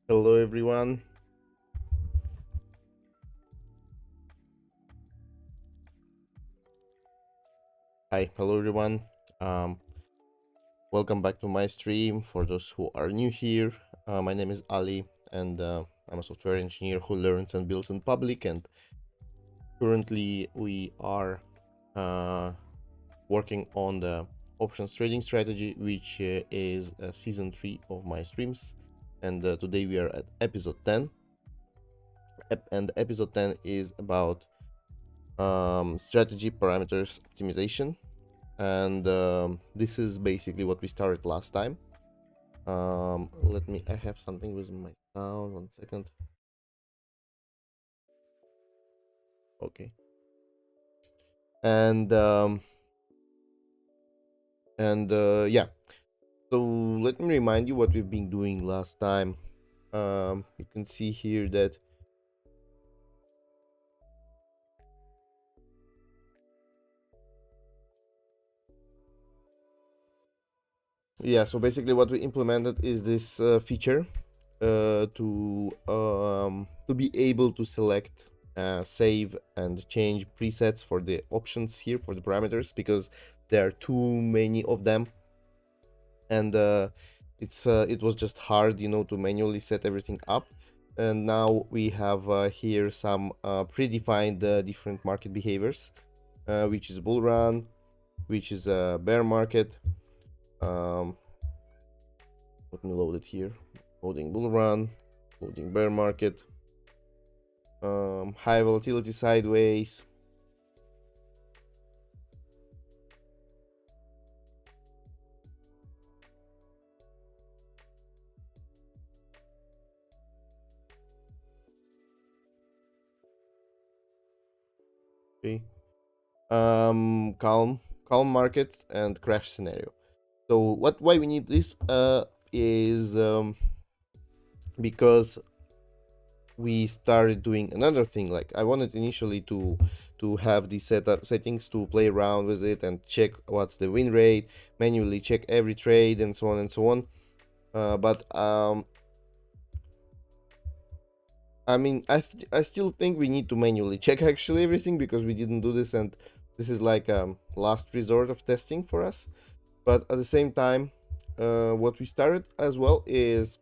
Hello, everyone. Hi, hello, everyone. Um, Welcome back to my stream. For those who are new here, my name is Ali, and I'm a software engineer who learns and builds in public. And currently, we are uh, working on the options trading strategy, which is season 3 of my streams. And today we are at episode 10. And episode 10 is about strategy parameters optimization, and this is basically what we started last time. Let me, I have something with my sound, 1 second. Okay. And yeah, so let me remind you what we've been doing last time. You can see here that yeah, so basically what we implemented is this feature to be able to select, save and change presets for the options here for the parameters, because there are too many of them, and it was just hard, to manually set everything up. And now we have here some predefined different market behaviors, which is bull run, which is a bear market. Let me load it here. Loading bull run, loading bear market, high volatility sideways. Okay. Calm market and crash scenario. So why we need this is because we started doing another thing. Like, I wanted initially to have the settings to play around with it and check what's the win rate, manually check every trade, and so on and so on. But I mean, I still think we need to manually check actually everything, because we didn't do this, and this is like last resort of testing for us. But at the same time, what we started as well is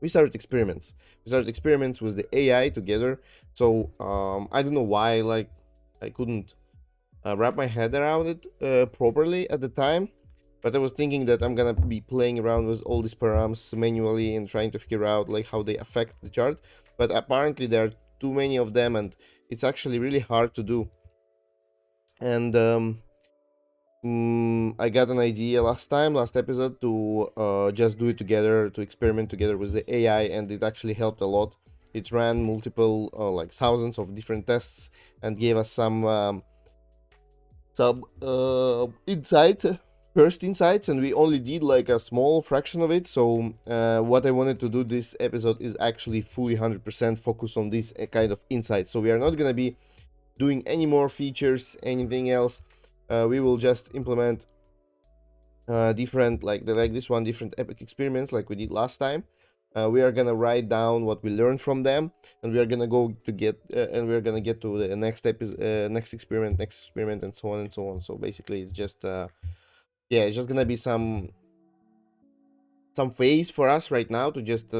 we started experiments. We started experiments with the AI together. So I don't know why, like, I couldn't wrap my head around it properly at the time. But I was thinking that I'm gonna be playing around with all these params manually and trying to figure out like how they affect the chart. But apparently there are too many of them, and it's actually really hard to do. And I got an idea last episode, to just do it together, to experiment together with the AI, and it actually helped a lot. It ran multiple, like thousands of different tests, and gave us some first insights, and we only did like a small fraction of it. So what I wanted to do this episode is actually fully 100% focus on this kind of insights. So we are not gonna be doing any more features, anything else. We will just implement different, like this one, different epic experiments like we did last time. We are gonna write down what we learned from them, and we are gonna go to get and we're gonna get to the next episode, next experiment, and so on and so on. So basically it's just yeah, it's just gonna be some phase for us right now to just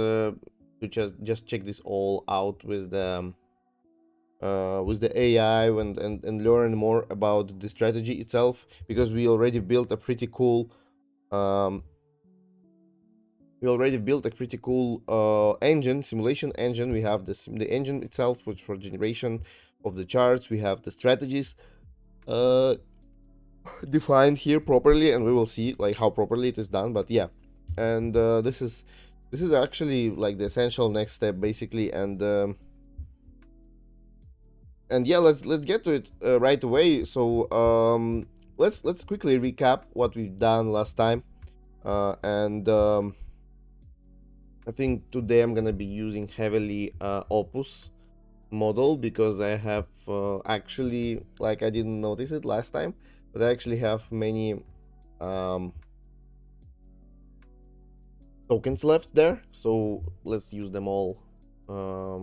check this all out with the AI, and learn more about the strategy itself, because um, we already built a pretty cool engine, simulation engine. We have the engine itself, which for generation of the charts. We have the strategies uh, defined here properly, and we will see like how properly it is done. But yeah, and this is actually like the essential next step basically. And yeah, let's get to it right away. So let's quickly recap what we've done last time, and I think today I'm gonna be using heavily Opus model, because I have actually, like, I didn't notice it last time, but I actually have many um, tokens left there, so let's use them all. um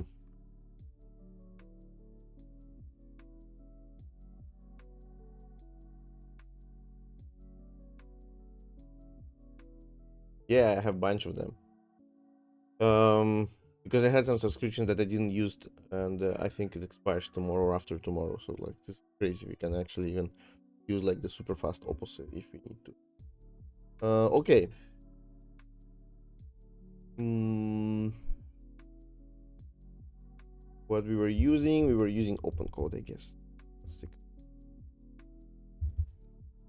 yeah, I have a bunch of them, because I had some subscription that I didn't use, and I think it expires tomorrow or after tomorrow, so like this is crazy. We can actually even use like the super fast opposite if we need to. Okay. mm, what we were using open code, I guess.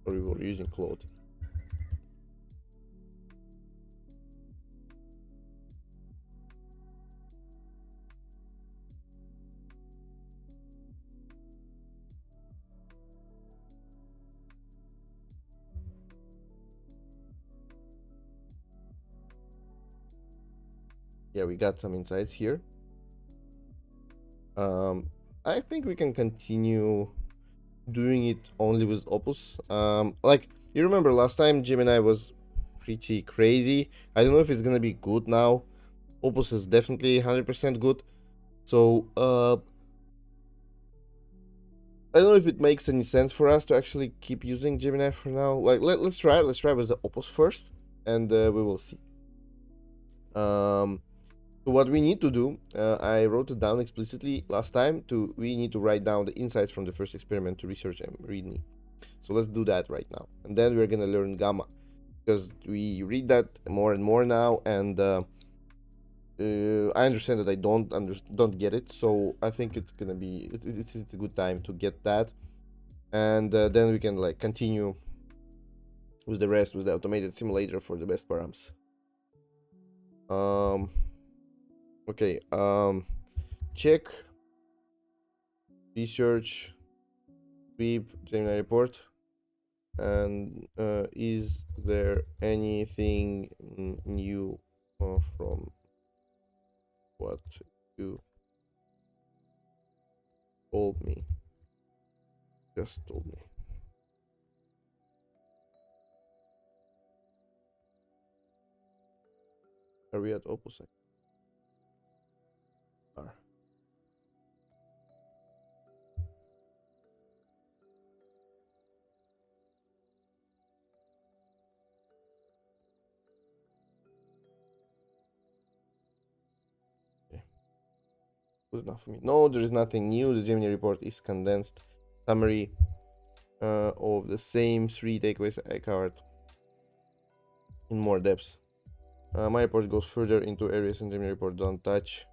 Or we were using Claude. Yeah, we got some insights here. I think we can continue doing it only with Opus. Like you remember last time Gemini was pretty crazy. I don't know if it's gonna be good now. Opus is definitely 100% good. So I don't know if it makes any sense for us to actually keep using Gemini for now. Like let's try it. Let's try with the Opus first, and we will see. So what we need to do, I wrote it down explicitly last time. We need to write down the insights from the first experiment to research and readme. So let's do that right now, and then we're gonna learn gamma, because we read that more and more now, and I understand that I don't get it. So I think it's gonna be it's a good time to get that, and then we can like continue with the rest with the automated simulator for the best params. Okay, check research sweep Gemini report, and is there anything new from what you just told me? Are we at opposite? Are. Okay. Good enough for me. No, there is nothing new. The Gemini report is condensed summary of the same 3 takeaways I covered in more depth. My report goes further into areas in Gemini report don't touch.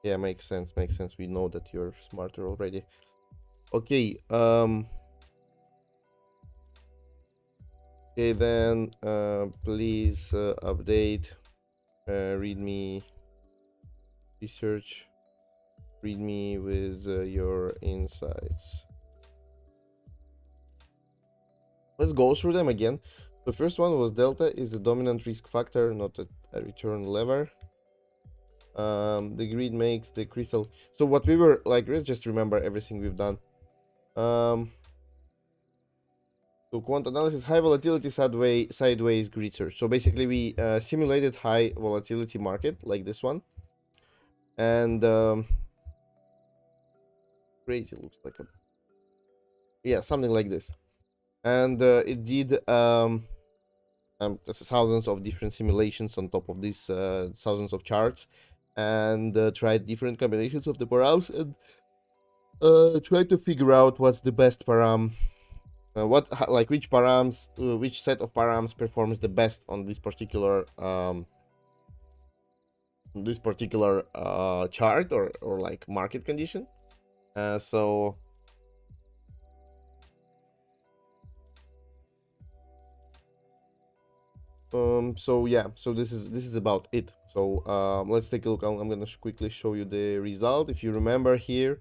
Yeah, makes sense. Makes sense. We know that you're smarter already. Okay. Okay, then please update readme research readme with your insights. Let's go through them again. The first one was delta is a dominant risk factor, not a return lever. The grid makes the crystal. So what we were like, let's just remember everything we've done. So quant analysis, high volatility sideways grid search. So basically we simulated high volatility market like this one, and crazy looks like a, yeah, something like this, and it did thousands of different simulations on top of these thousands of charts, and tried different combinations of the params, and tried to figure out what's the best param, which params, which set of params performs the best on this particular chart or like market condition. So yeah, so this is about it. So let's take a look. I'm gonna quickly show you the result. If you remember here,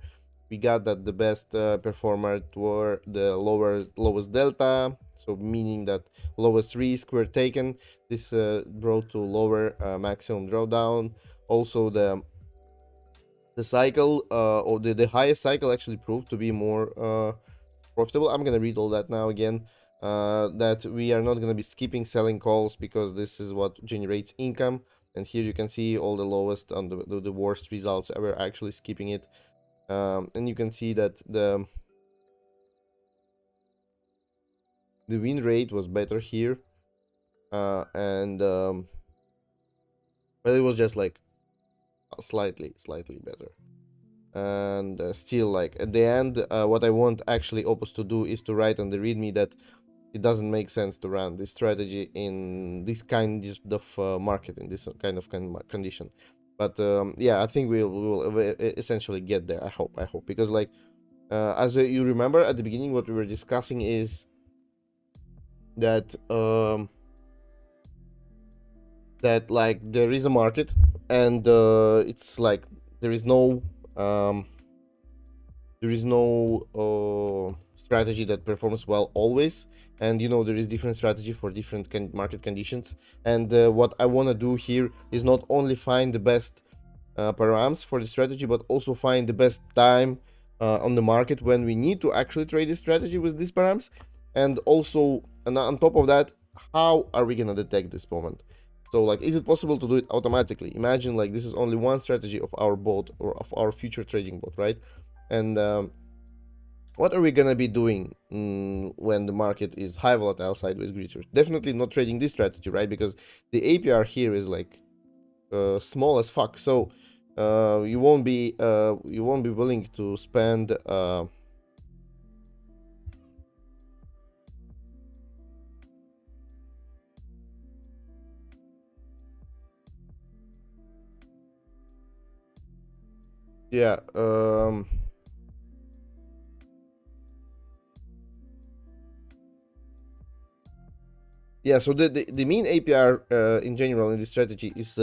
we got that the best performer were the lowest delta, so meaning that lowest risk were taken. This brought to lower maximum drawdown. Also the cycle or the highest cycle actually proved to be more profitable. I'm gonna read all that now again. that we are not going to be skipping selling calls because this is what generates income. And here you can see all the lowest and the worst results. We're actually skipping it. And you can see that the win rate was better here. And but it was just like slightly better. And still, like at the end, what I want actually Opus to do is to write on the readme that it doesn't make sense to run this strategy in this kind of market, in this kind of condition. But yeah, I think we will essentially get there. I hope, because like as you remember at the beginning, what we were discussing is that that like there is a market, and it's like there is no strategy that performs well always, and you know there is different strategy for different market conditions. And what I want to do here is not only find the best params for the strategy, but also find the best time on the market when we need to actually trade this strategy with these params. And also, and on top of that, how are we gonna detect this moment? So like, is it possible to do it automatically? Imagine like this is only one strategy of our bot, or of our future trading bot, right? And what are we gonna be doing when the market is high volatile sideways greasers? Definitely not trading this strategy, right? Because the APR here is like small as fuck. So you won't be willing to spend yeah. Yeah, so the mean APR in general in this strategy is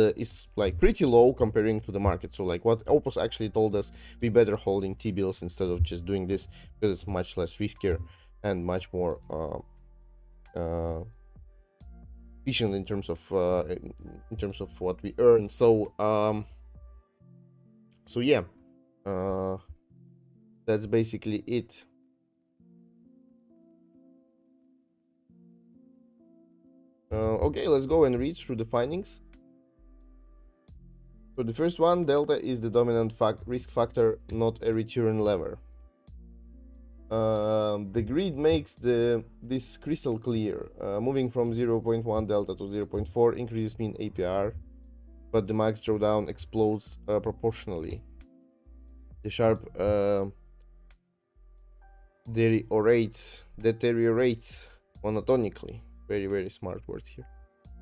like pretty low comparing to the market. So like what Opus actually told us, we better holding T-bills instead of just doing this, because it's much less riskier and much more efficient in terms of what we earn. So so yeah, that's basically it. Okay, let's go and read through the findings. So the first one, delta is the dominant risk factor, not a return lever. The grid makes this crystal clear. Moving from 0.1 delta to 0.4 increases mean APR, but the max drawdown explodes proportionally. The sharp deteriorates monotonically. Very, very smart word here.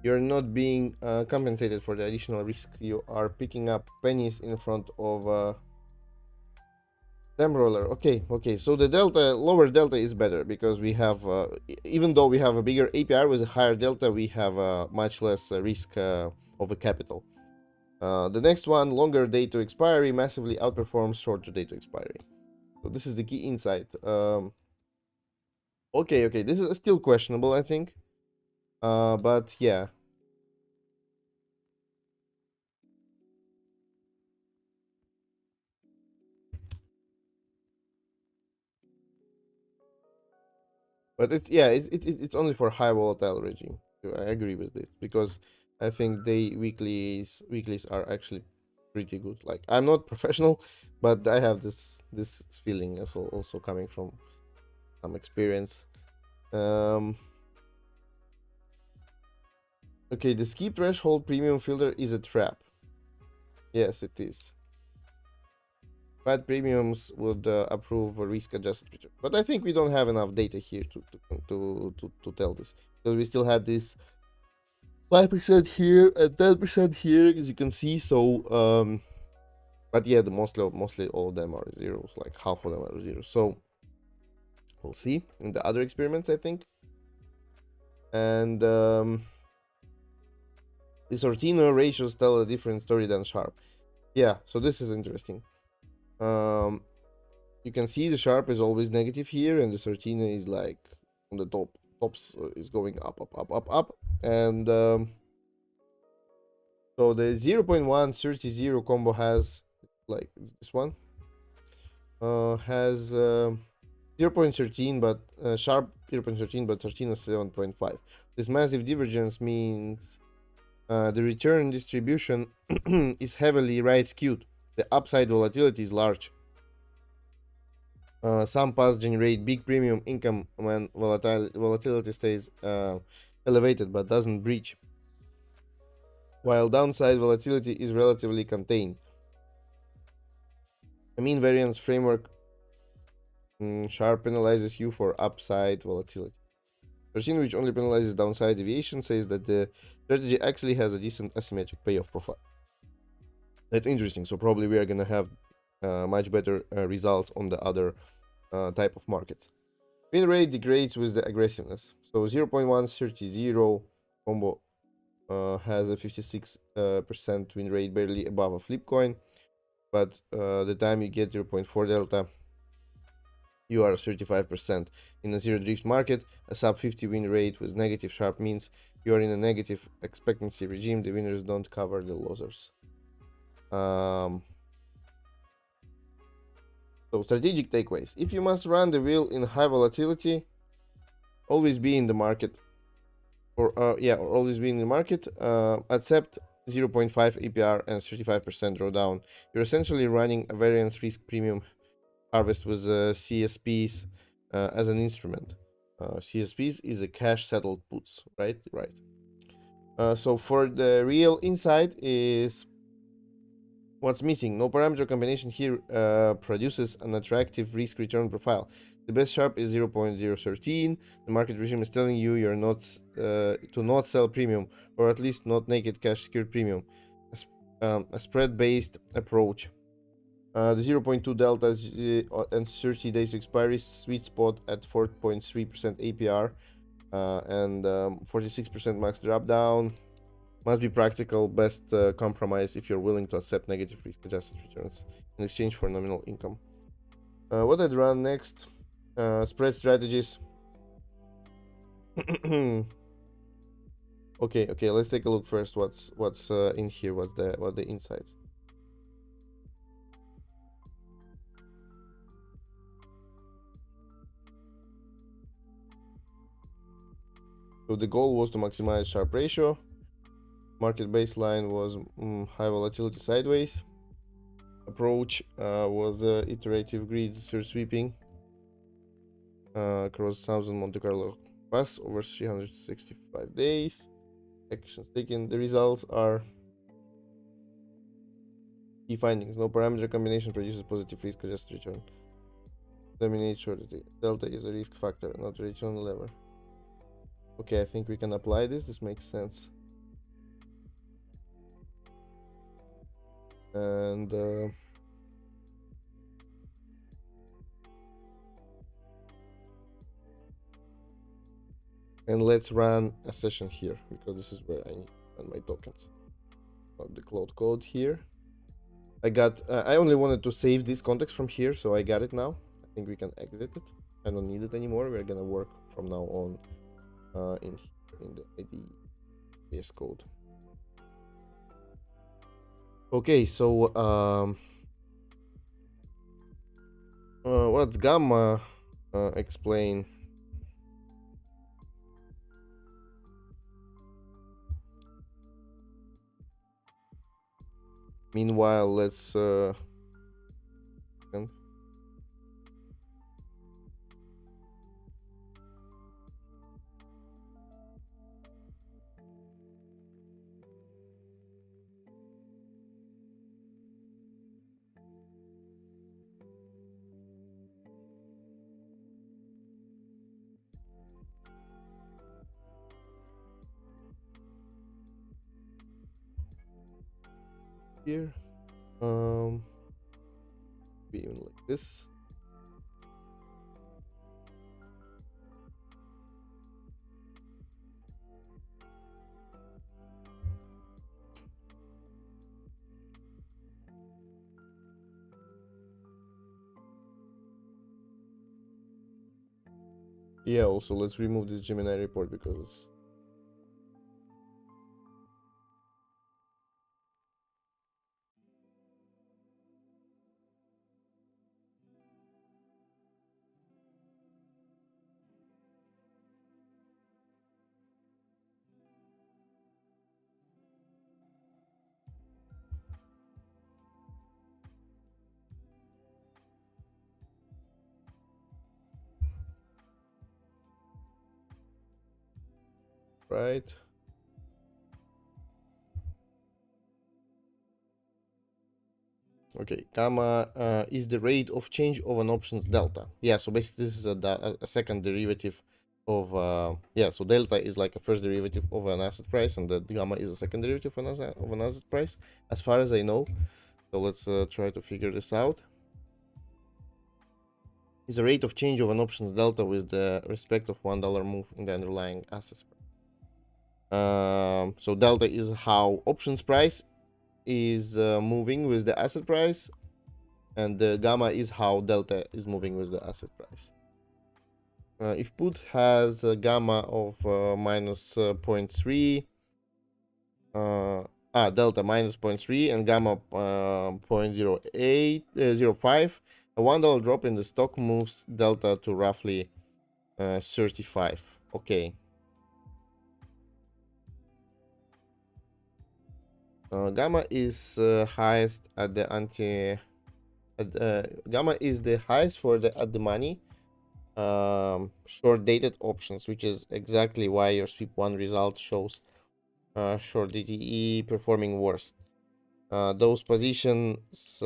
You're not being compensated for the additional risk. You are picking up pennies in front of Dam roller. Okay. So the lower delta is better because we have, even though we have a bigger APR with a higher delta, we have much less risk of a capital. The next one, longer day to expiry, massively outperforms shorter day to expiry. So this is the key insight. Okay. This is still questionable, I think. But yeah. But it's only for high volatile regime. I agree with this because I think weeklies are actually pretty good. Like, I'm not professional, but I have this feeling also coming from some experience. Okay, the skip threshold premium filter is a trap. Yes, it is. Bad premiums would approve a risk-adjusted return, but I think we don't have enough data here to tell this, because we still had this 5% here and 10% here, as you can see. So but yeah, the mostly all of them are zeros, like half of them are zeros. So we'll see in the other experiments, I think. And the Sortino ratios tell a different story than Sharp. Yeah, so this is interesting. You can see the Sharp is always negative here, and the Sortino is like on the tops is going up. And so the 0.1 30 combo has, like this one, has 0.13, but Sharp 0.13, but 13 is 7.5. This massive divergence means the return distribution is heavily right skewed. The upside volatility is large. Some paths generate big premium income when volatility stays elevated but doesn't breach, while downside volatility is relatively contained. A mean variance framework sharp penalizes you for upside volatility. 13, which only penalizes downside deviation, says that the strategy actually has a decent asymmetric payoff profile. That's interesting. So probably we are gonna have much better results on the other type of markets. Win rate degrades with the aggressiveness. So 0.130 combo has a 56% win rate, barely above a flip coin. But the time you get 0.4 delta, you are 35%. In a zero drift market, a sub 50 win rate with negative sharp means you are in a negative expectancy regime. The winners don't cover the losers. So strategic takeaways. If you must run the wheel in high volatility, always be in the market. Or always be in the market. Accept 0.5 APR and 35% drawdown. You're essentially running a variance risk premium harvest with CSPs as an instrument. CSPs is a cash settled puts, right? Right. So for the real insight is what's missing. No parameter combination here produces an attractive risk return profile. The best sharp is 0.013. The market regime is telling you you're not to not sell premium, or at least not naked cash secured premium. A spread based approach. The 0.2 delta and 30 days expiry sweet spot at 4.3% APR and 46% max drop down. Must be practical, best compromise if you're willing to accept negative risk adjusted returns in exchange for nominal income. What I'd run next? Spread strategies. Okay, let's take a look first. What's in here? What's the insight? So the goal was to maximize sharp ratio. Market baseline was high volatility sideways. Approach was iterative grid search sweeping across 1000 Monte Carlo pass over 365 days. Actions taken. The results are key findings. No parameter combination produces positive risk adjusted return. Dominate shortly. Delta is a risk factor, not a return lever. Okay, I think we can apply this. This makes sense. And let's run a session here, because this is where I need my tokens. Got the cloud code here. I got I only wanted to save this context from here, so I got it now. I think we can exit it. I don't need it anymore. We're gonna work from now on in the ID VS code. Okay, so what's gamma explain? Meanwhile, let's here be even like this. Yeah, also let's remove this Gemini report because right? Okay, gamma is the rate of change of an option's delta. Yeah, so basically this is a second derivative of yeah. So delta is like a first derivative of an asset price, and the gamma is a second derivative of an asset price, as far as I know. So let's try to figure this out. Is the rate of change of an option's delta with the respect of $1 move in the underlying assets. So delta is how options price is moving with the asset price, and the gamma is how delta is moving with the asset price. If put has a gamma of minus 0.3, delta minus 0.3 and gamma 0.0805, a $1 drop in the stock moves delta to roughly 35. Okay. Gamma is highest at the gamma is the highest for the at the money short dated options, which is exactly why your sweep 1 result shows short DTE performing worse. Those positions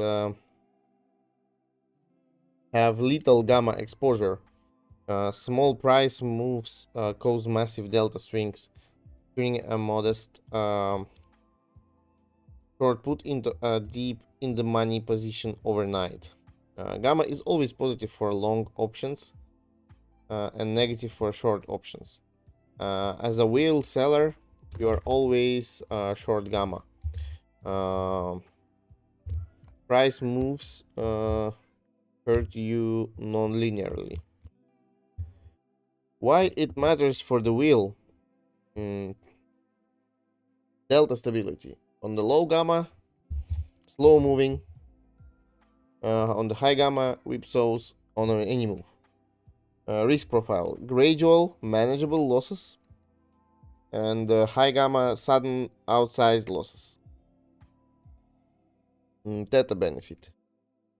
have little gamma exposure. Small price moves cause massive delta swings during a modest short put into a deep in the money position overnight. Gamma is always positive for long options and negative for short options. As a whale seller, you are always short gamma. Price moves hurt you non-linearly. Why it matters for the wheel? Delta stability. On the low gamma, slow moving. On the high gamma, whipsaws on any move. Risk profile. Gradual, manageable losses. And high gamma, sudden, outsized losses. Theta benefit.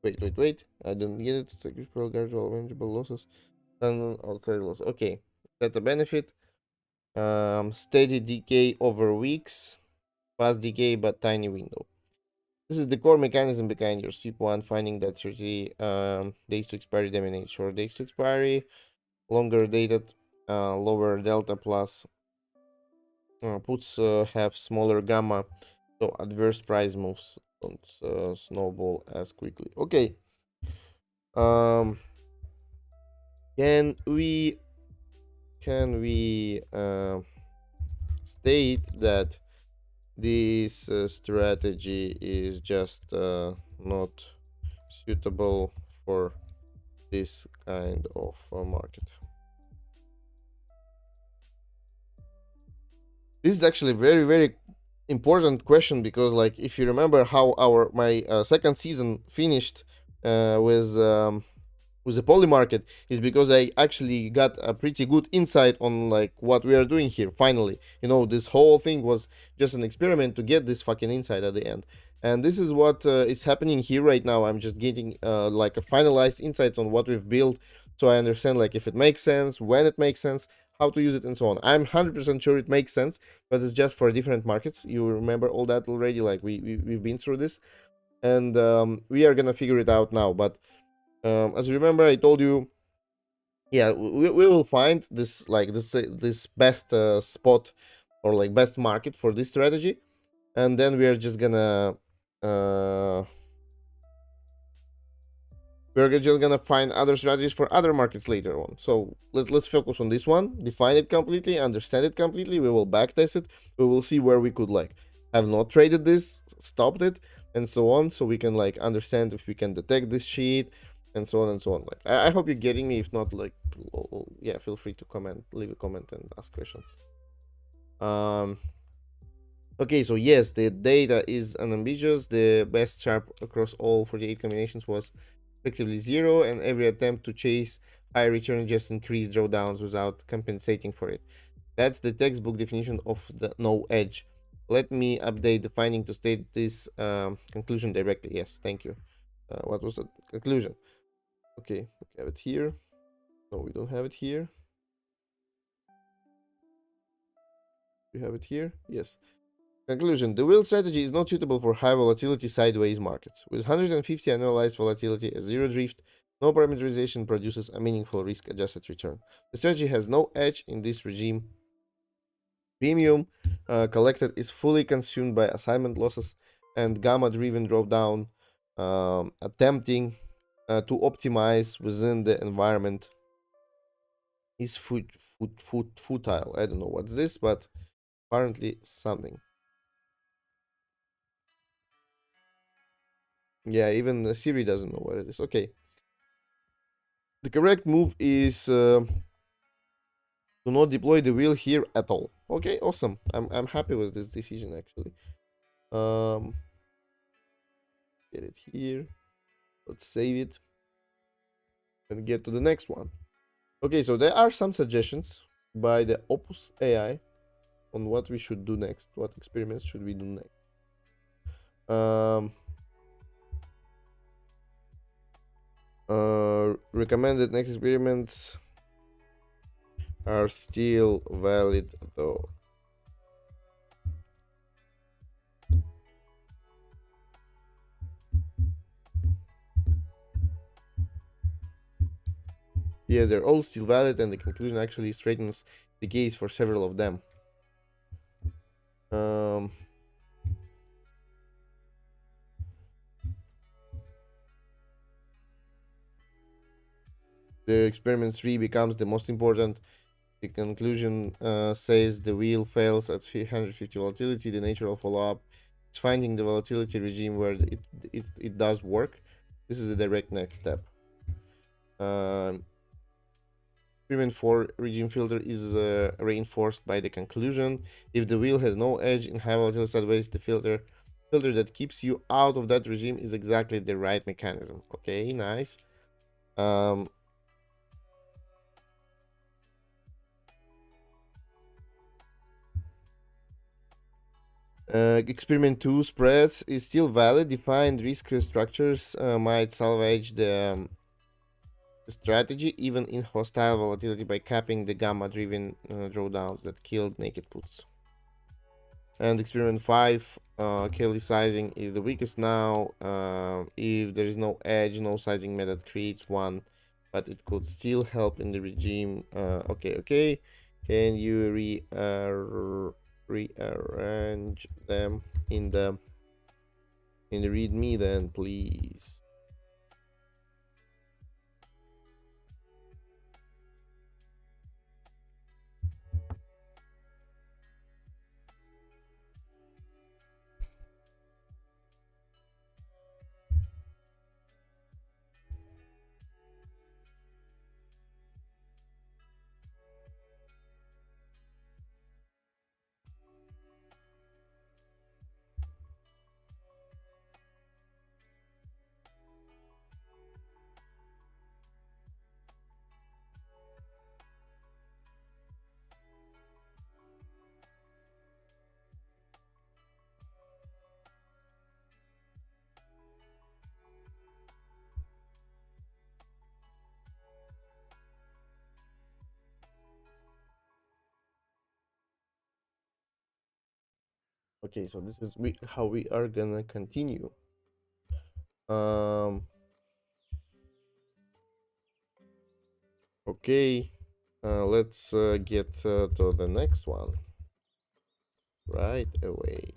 Wait. I don't get it. It's a gradual, manageable losses. Sudden, outsized losses. Okay. Theta benefit. Steady decay over weeks. Fast decay, but tiny window. This is the core mechanism behind your sweep 1, finding that 30 days to expiry dominate short days to expiry, longer dated, lower delta plus puts have smaller gamma, so adverse price moves don't snowball as quickly. Okay. Um, can we state that this strategy is just not suitable for this kind of market? This is actually very important question, because like if you remember how my second season finished with the poly market, is because I actually got a pretty good insight on like what we are doing here. Finally, this whole thing was just an experiment to get this fucking insight at the end, and this is what is happening here right now. I'm just getting like a finalized insights on what we've built, so I understand like if it makes sense, when it makes sense, how to use it, and so on. I'm 100% sure it makes sense, but it's just for different markets. You remember all that already, like we've been through this, and we are gonna figure it out now. But as you remember, I told you, yeah, we will find this like this best spot, or like best market for this strategy, and then we are just gonna find other strategies for other markets later on. So let's focus on this one, define it completely, understand it completely. We will backtest it. We will see where we could like have not traded this, stopped it, and so on, so we can like understand if we can detect this sheet, and so on and so on. Like I hope you're getting me. If not, like yeah, feel free to comment, leave a comment, and ask questions. Okay, so yes, the data is unambiguous. The best sharp across all 48 combinations was effectively 0, and every attempt to chase high return just increased drawdowns without compensating for it. That's the textbook definition of the no edge. Let me update the finding to state this conclusion directly. Yes, thank you. What was the conclusion? Okay, we have it here. No, we don't have it here. We have it here. Yes. Conclusion. The wheel strategy is not suitable for high volatility sideways markets. With 150 annualized volatility at zero drift, no parameterization produces a meaningful risk adjusted return. The strategy has no edge in this regime. Premium collected is fully consumed by assignment losses and gamma driven drawdown, attempting to optimize within the environment is futile. I don't know what's this, but apparently something. Yeah, even Siri doesn't know what it is. Okay. The correct move is to not deploy the wheel here at all. Okay, awesome. I'm happy with this decision actually. Um, get it here. Let's save it and get to the next one. Okay, so there are some suggestions by the Opus AI on what we should do next. What experiments should we do next? Recommended next experiments are still valid though. Yes, they're all still valid, and the conclusion actually straightens the case for several of them. Um, the experiment 3 becomes the most important. The conclusion says the wheel fails at 350 volatility. The natural follow-up is finding the volatility regime where it does work. This is the direct next step. Experiment 4 regime filter is reinforced by the conclusion. If the wheel has no edge in high volatility sideways, the filter that keeps you out of that regime is exactly the right mechanism. Okay, nice. Experiment 2 spreads is still valid. Defined risk structures might salvage the strategy even in hostile volatility by capping the gamma driven drawdowns that killed naked puts. And experiment 5, Kelly sizing is the weakest now. If there is no edge, no sizing method creates one, but it could still help in the regime. Okay. Can you rearrange them in the readme then, please? Okay, so this is how we are gonna continue. Okay, let's get to the next one right away.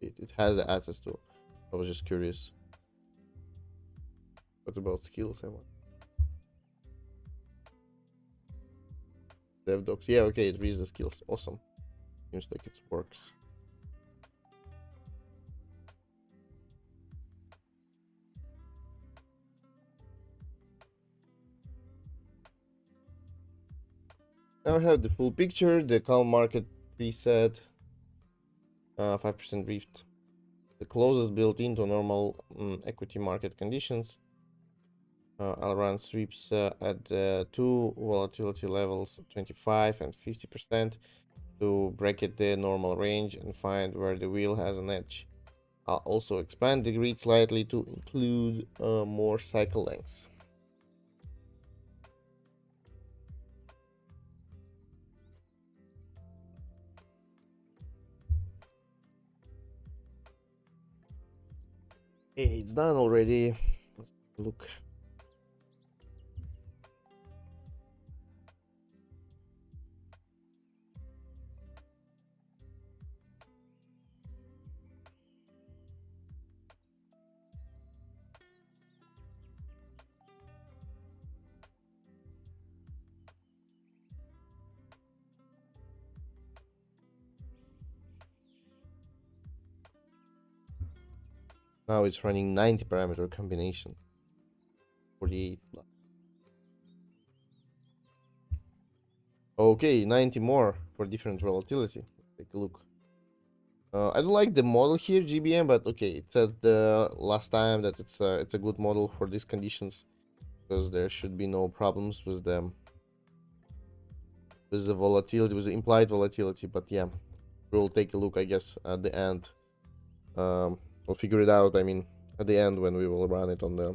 It has the access to. I was just curious. What about skills? I want dev docs. Yeah, okay, it reads the skills. Awesome. Seems like it works. Now I have the full picture, the calm market preset, 5% drift, the closest built into normal equity market conditions. I'll run sweeps at two volatility levels, 25 and 50%, to bracket the normal range and find where the wheel has an edge. I'll also expand the grid slightly to include more cycle lengths. Hey, it's done already. Let's look. Now it's running 90 parameter combination. 48. Okay, 90 more for different volatility. Let's take a look. I don't like the model here, GBM, but okay, it said the last time that it's a good model for these conditions because there should be no problems with the volatility, with the implied volatility. But yeah, we'll take a look, I guess, at the end. We'll figure it out. I mean, at the end when we will run it on the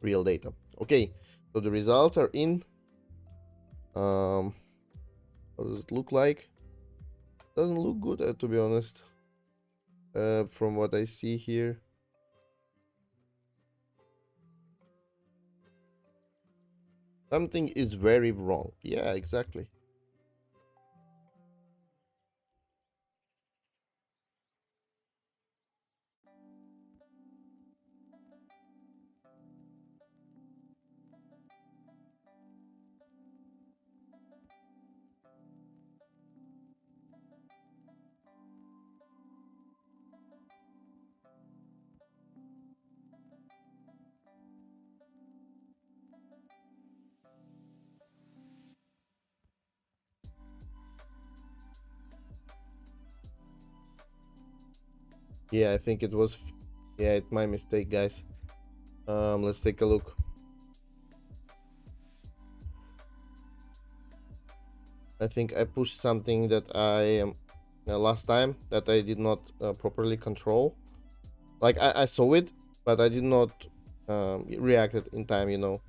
real data. Okay, so the results are in. What does it look like? Doesn't look good, to be honest. From what I see here. Something is very wrong. Yeah, exactly. Yeah, I think it was. Yeah, it's my mistake, guys. Let's take a look. I think I pushed something that I last time that I did not properly control. Like I saw it, but I did not react it in time. You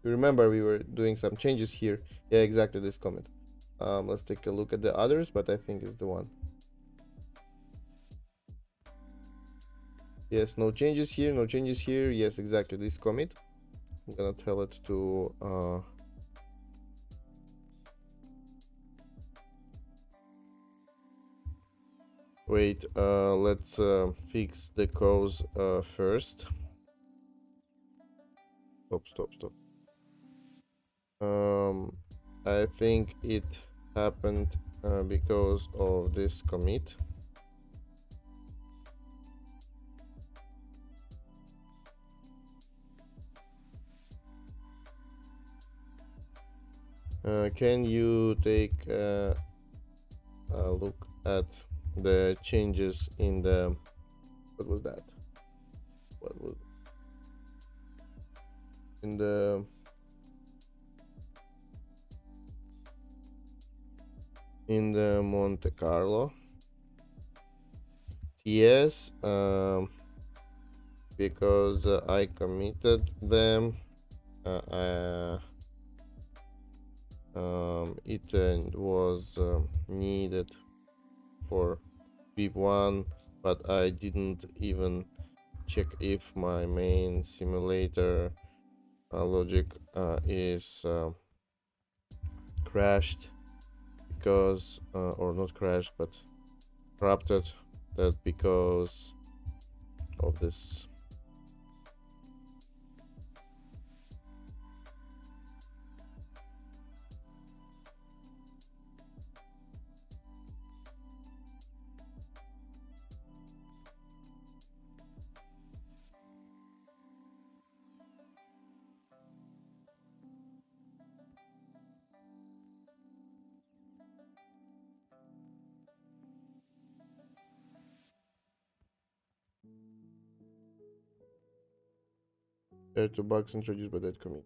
remember we were doing some changes here. Yeah, exactly this comment. Let's take a look at the others, but I think it's the one. Yes, no changes here, no changes here. Yes, exactly this commit. I'm gonna tell it to wait, let's fix the cause first. Stop. Um, I think it happened because of this commit. Can you take a look at the changes in the what was that? What was in the Monte Carlo? Yes, because I committed them. It was needed for VIP1, but I didn't even check if my main simulator logic is crashed because or not crashed but corrupted, that because of this. There are two bugs introduced by that commit.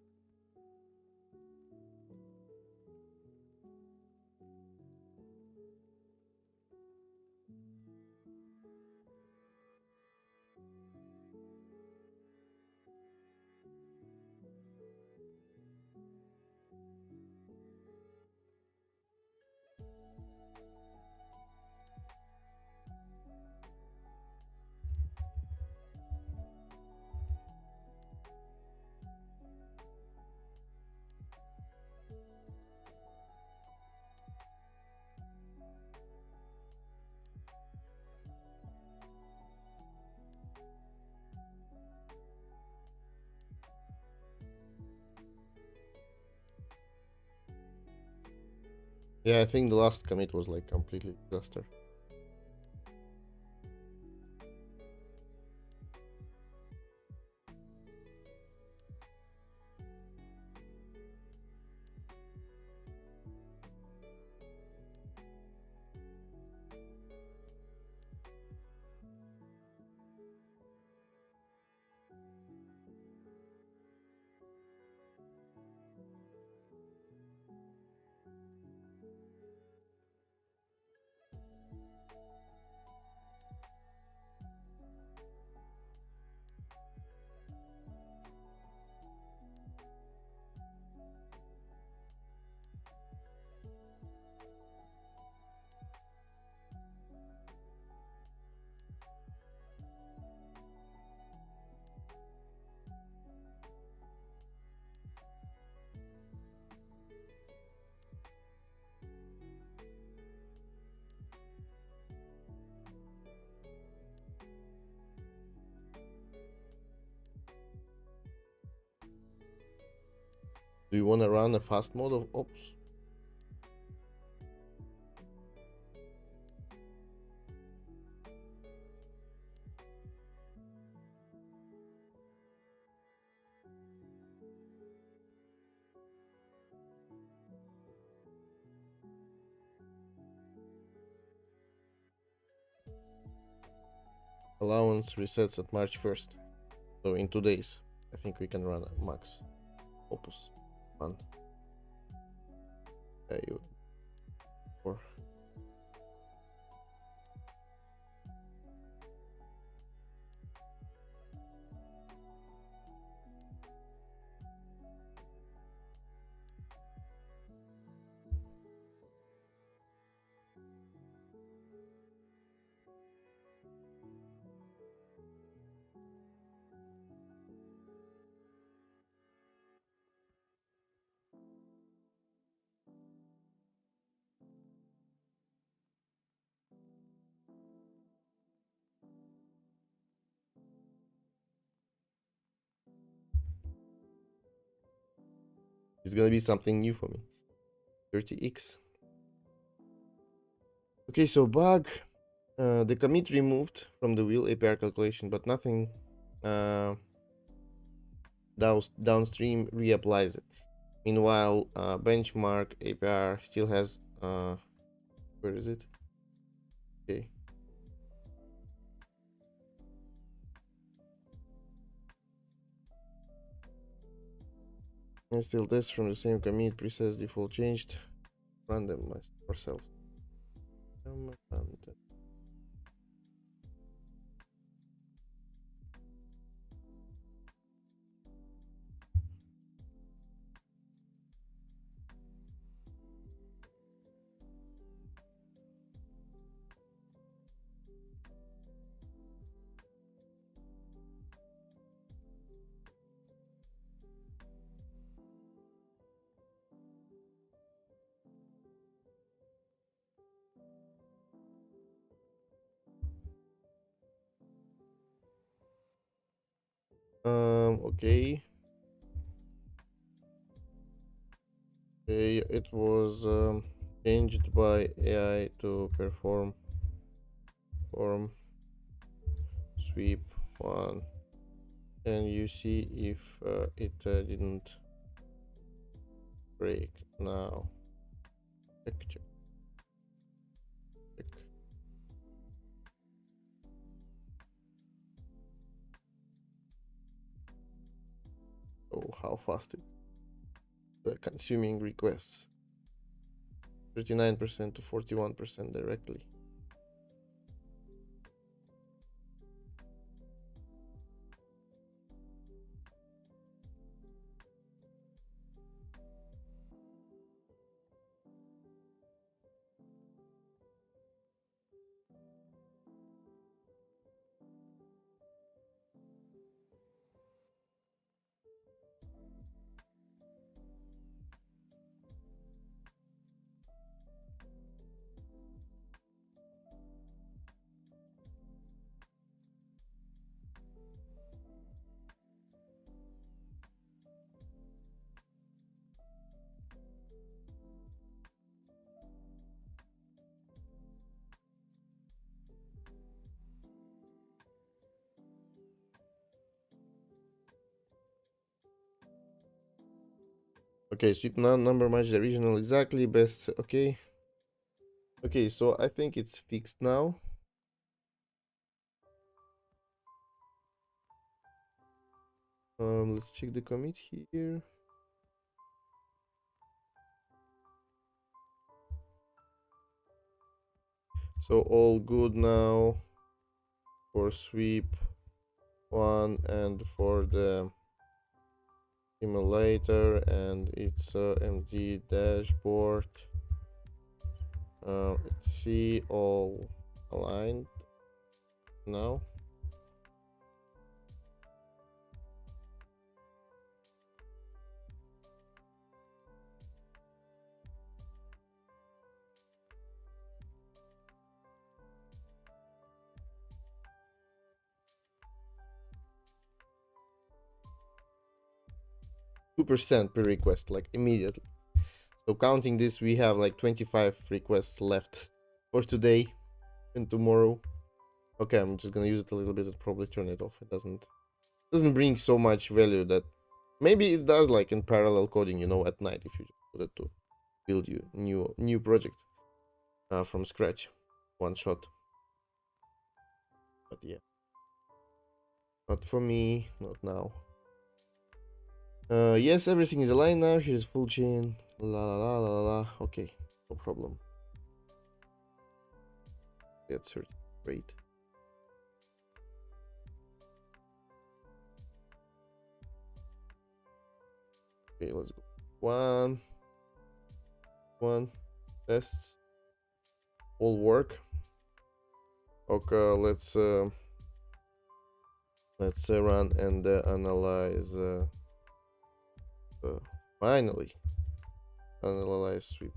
Yeah, I think the last commit was like completely disaster. Do you want to run a fast mode of ops? Allowance resets at March 1st. So in 2 days, I think we can run a max opus one. Or it's gonna be something new for me. 30x. Okay, so bug. The commit removed from the wheel APR calculation, but nothing downstream reapplies it. Meanwhile, benchmark APR still has where is it? Okay. And still this from the same commit preset default changed. Randomize ourselves. Okay. Okay, it was changed by AI to perform form sweep one. And you see if it didn't break now. Check, check, check. So how fast it's consuming requests. 39% to 41% directly. Okay, sweep number match the regional exactly best. Okay. Okay, so I think it's fixed now. Let's check the commit here. So all good now for sweep 1 and for the simulator, and it's MD dashboard. Let's see, all aligned now. %2% per request, like immediately. So counting this, we have like 25 requests left for today and tomorrow. Okay, I'm just gonna use it a little bit and probably turn it off. It doesn't bring so much value that maybe it does, like in parallel coding, you know, at night if you just put it to build you new project from scratch, one shot. But yeah, not for me, not now. Yes, everything is aligned now. Here's full chain. La la la la la. Okay, no problem. That's great. Okay, let's go. One tests all work. Okay, let's run and analyze. Finally, analyze sweep.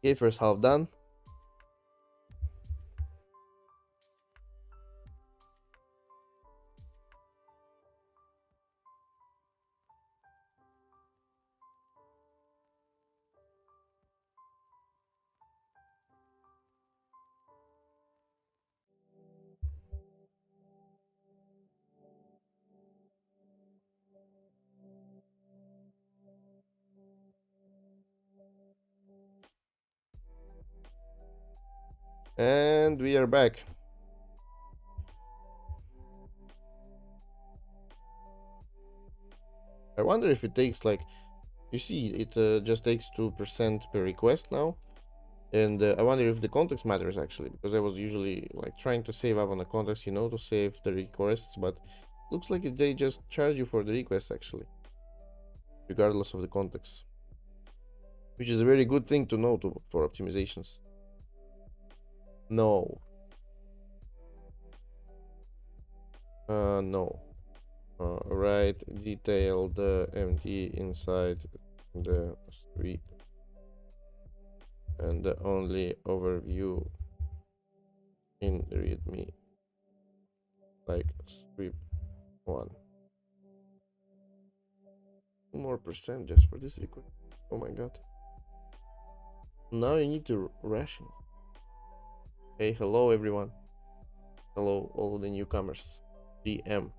Okay, first half done. And we are back. I wonder if it takes like, you see, it just takes 2% per request now. And I wonder if the context matters actually, because I was usually like trying to save up on the context, you know, to save the requests, but looks like they just charge you for the requests actually, regardless of the context, which is a very good thing to know for optimizations. No. No. Write detailed MD inside the sweep and the only overview in readme like sweep 1. More percent just for this request. Oh my god. Now you need to ration. Hey, hello everyone. Hello all the newcomers. GM.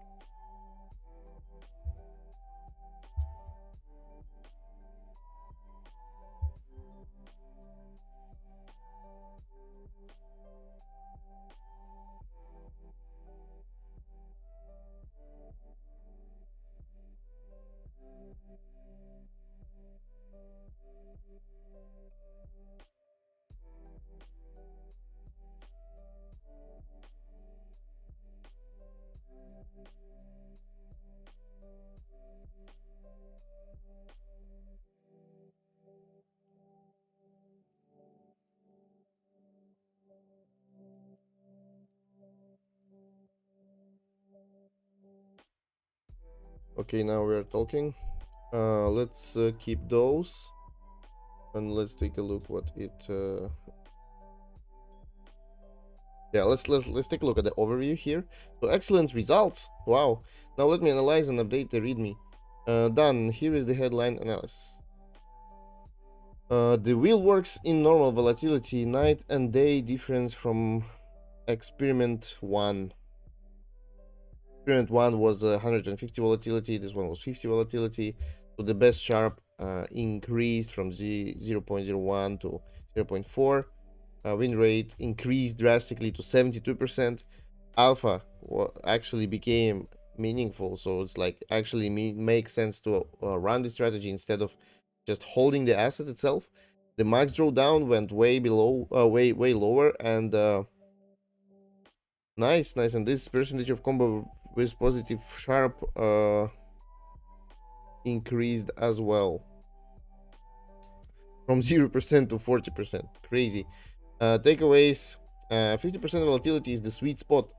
Okay, now we're talking. Let's keep those and let's take a look what it yeah, let's take a look at the overview here. So excellent results. Wow. Now let me analyze and update the readme. Done. Here is the headline analysis. The wheel works in normal volatility, night and day difference from experiment 1. Experiment 1 was 150 volatility, this one was 50 volatility. So the best sharp increased from 0.01 to 0.4. Win rate increased drastically to 72%. Alpha actually became meaningful, so it's like actually makes sense to run the strategy instead of just holding the asset itself. The max drawdown went way below, way lower, and nice. And this percentage of combo with positive sharp increased as well from 0% to 40%. Crazy. Takeaways: 50% volatility is the sweet spot.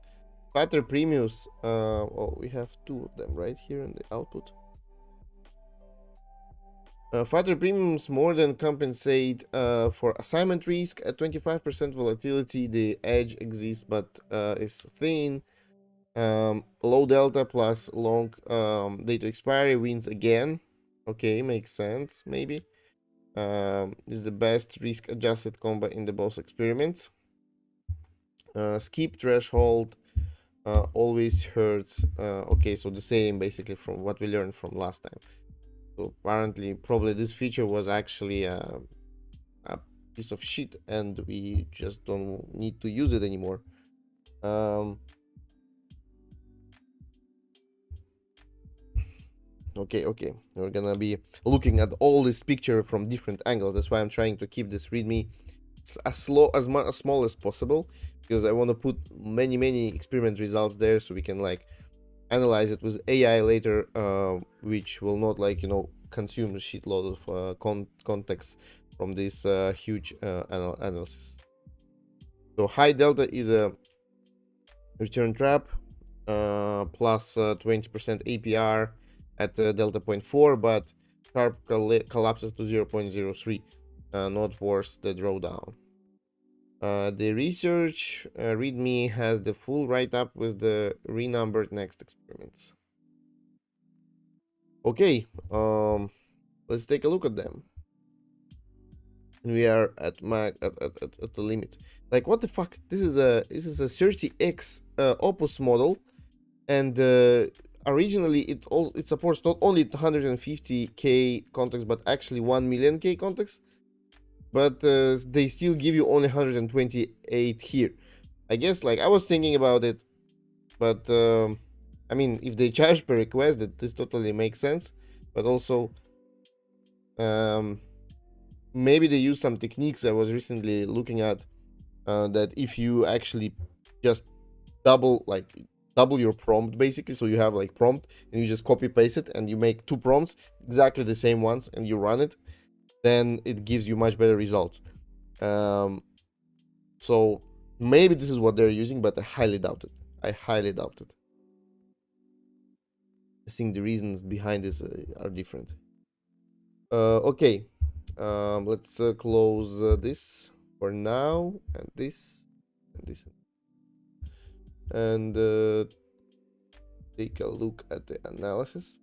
Fatter premiums. Oh, we have two of them right here in the output. Fatter premiums more than compensate for assignment risk. At 25% volatility, the edge exists but is thin. Low delta plus long data expiry wins again. Okay, makes sense, maybe. Is the best risk adjusted combo in the both experiments. Skip threshold always hurts. Okay, so the same basically from what we learned from last time. So apparently, probably this feature was actually a piece of shit, and we just don't need to use it anymore. Okay, we're gonna be looking at all this picture from different angles. That's why I'm trying to keep this readme as small as possible, because I want to put many experiment results there so we can like analyze it with AI later, which will not consume a shitload of context from this huge analysis. So high delta is a return trap, plus 20% APR at delta 0.4, but sharp collapses to 0.03, not worth the drawdown. The research readme has the full write-up with the renumbered next experiments. Okay, let's take a look at them. We are at the limit. Like, what the fuck? This is a 30x Opus model, and originally it supports not only 250k context but actually 1 million k context. But they still give you only 128 here. I guess, like, I was thinking about it, but I mean, if they charge per request, this totally makes sense. But also, maybe they use some techniques I was recently looking at, that if you actually just double your prompt, basically, so you have like prompt and you just copy paste it and you make two prompts, exactly the same ones, and you run it, then it gives you much better results. So Maybe this is what they're using, but I highly doubt it. I highly doubt it. I think the reasons behind this are different. Okay. Let's close this for now, and this, and this, and take a look at the analysis.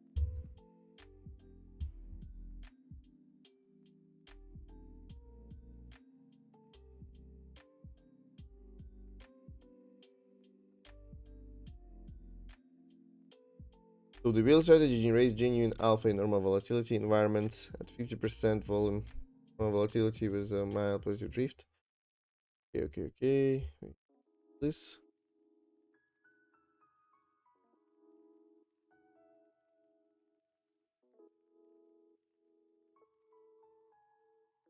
So the wheel strategy generates genuine alpha in normal volatility environments at 50% volume volatility with a mild positive drift. Okay. This.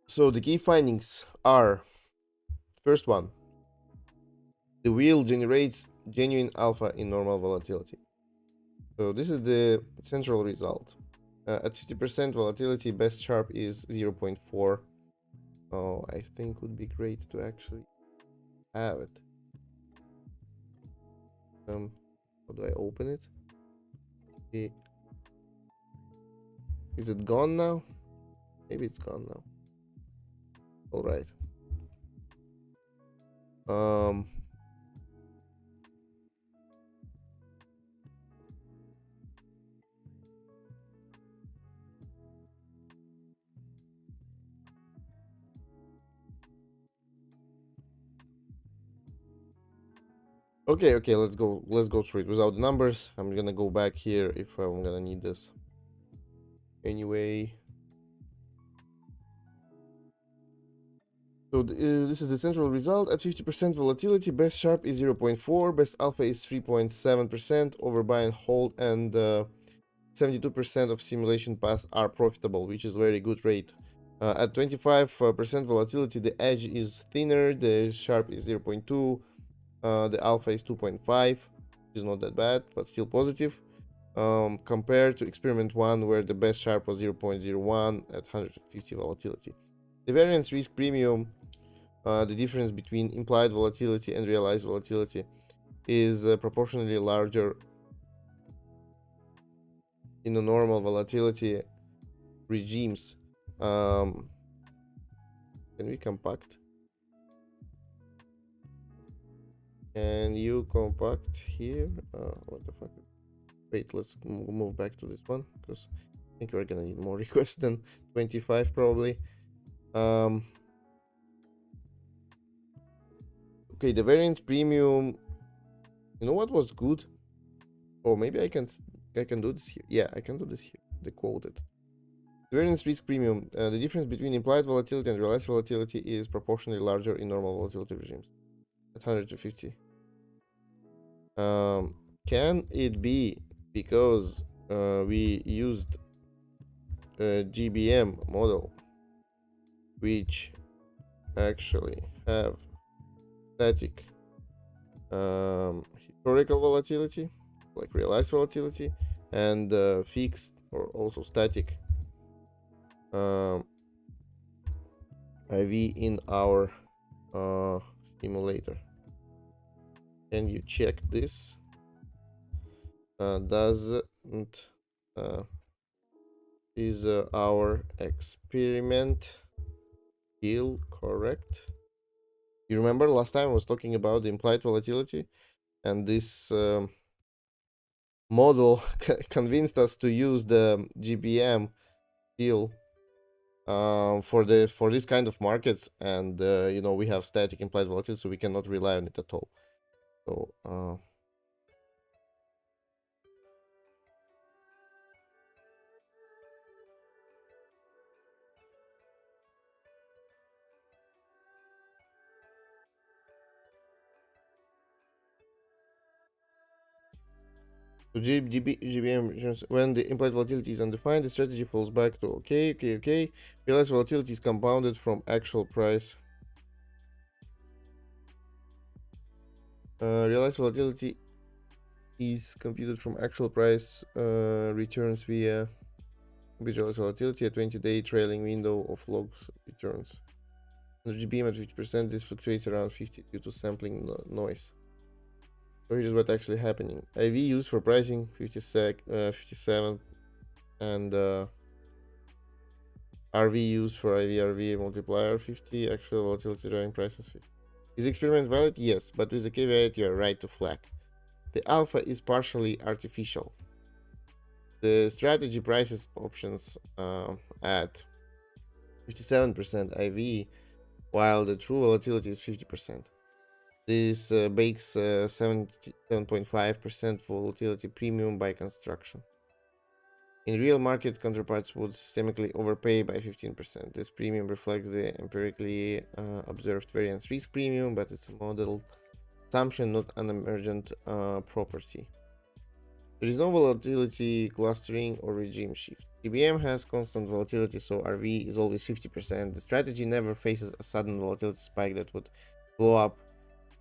So the key findings are: first one, the wheel generates genuine alpha in normal volatility. So this is the central result. At 50% volatility, best sharp is 0.4. Oh, I think would be great to actually have it. How do I open it? Okay. Is it gone now? Maybe it's gone now. All right. Okay, let's go through it without the numbers. I'm gonna go back here if I'm gonna need this. Anyway. So this is the central result. At 50% volatility, best sharp is 0.4, best alpha is 3.7% over buy and hold, and 72% of simulation paths are profitable, which is very good rate. At 25% volatility, the edge is thinner, the sharp is 0.2, the alpha is 2.5, which is not that bad, but still positive. Compared to experiment 1, where the best sharp was 0.01 at 150 volatility. The variance risk premium, the difference between implied volatility and realized volatility, is proportionally larger in the normal volatility regimes. Can we compact? Can you compact here? What the fuck? Wait, let's move back to this one, because I think we're gonna need more requests than 25 probably. Okay, the variance premium. You know what was good? Oh, maybe I can do this here. Yeah, I can do this here. The quoted. The variance risk premium. The difference between implied volatility and realized volatility is proportionally larger in normal volatility regimes. At 100 to 50. Can it be because we used a GBM model, which actually have static historical volatility, like realized volatility, and fixed or also static IV in our simulator? Can you check this? Doesn't is our experiment still correct? You remember last time I was talking about the implied volatility, and this model convinced us to use the GBM still for this kind of markets, and you know, we have static implied volatility, so we cannot rely on it at all. So GBM, when the implied volatility is undefined, the strategy falls back to okay. Realized volatility is compounded from actual price. Realized volatility is computed from actual price returns via realized volatility, a 20-day trailing window of logs returns. The GBM at 50%, this fluctuates around 50 due to sampling noise. So here's what's actually happening. IV used for pricing 57, and RV used for IV multiplier 50, actual volatility driving prices 50. Is the experiment valid? Yes, but with the caveat you are right to flag. The alpha is partially artificial. The strategy prices options at 57% IV, while the true volatility is 50%. This bakes 7.5% volatility premium by construction. In real market, counterparts would systemically overpay by 15%. This premium reflects the empirically observed variance risk premium, but it's a model assumption, not an emergent property. There is no volatility clustering or regime shift. GBM has constant volatility, so RV is always 50%. The strategy never faces a sudden volatility spike that would blow up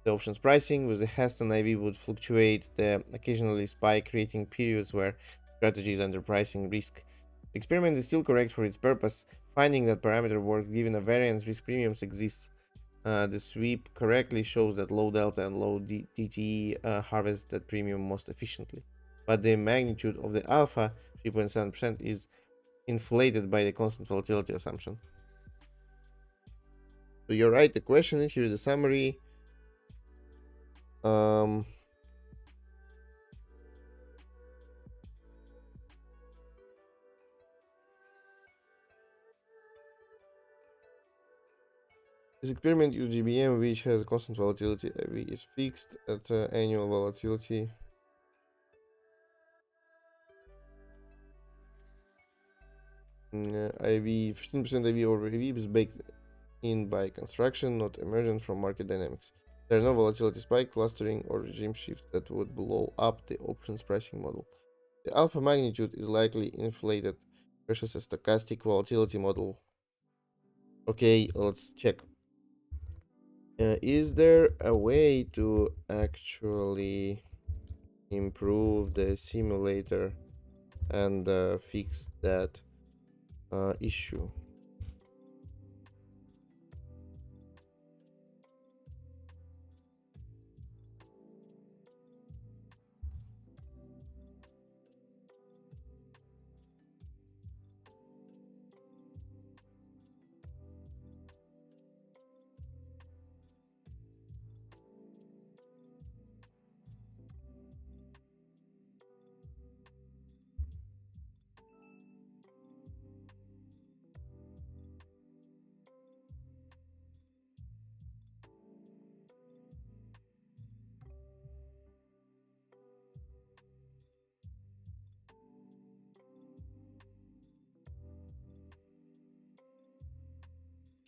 the options pricing. With the Heston, IV would fluctuate the occasionally spike, creating periods where strategy is under pricing risk. The experiment is still correct for its purpose, finding that parameter work given a variance risk premiums exists. The sweep correctly shows that low delta and low DTE harvest that premium most efficiently. But the magnitude of the alpha, 3.7%, is inflated by the constant volatility assumption. So you're right, the question is, here's the summary. This experiment uses GBM, which has constant volatility. IV is fixed at annual volatility. IV 15% IV over EV is baked in by construction, not emergent from market dynamics. There are no volatility spike, clustering, or regime shifts that would blow up the options pricing model. The alpha magnitude is likely inflated versus a stochastic volatility model. Okay, let's check. Is there a way to actually improve the simulator and fix that issue?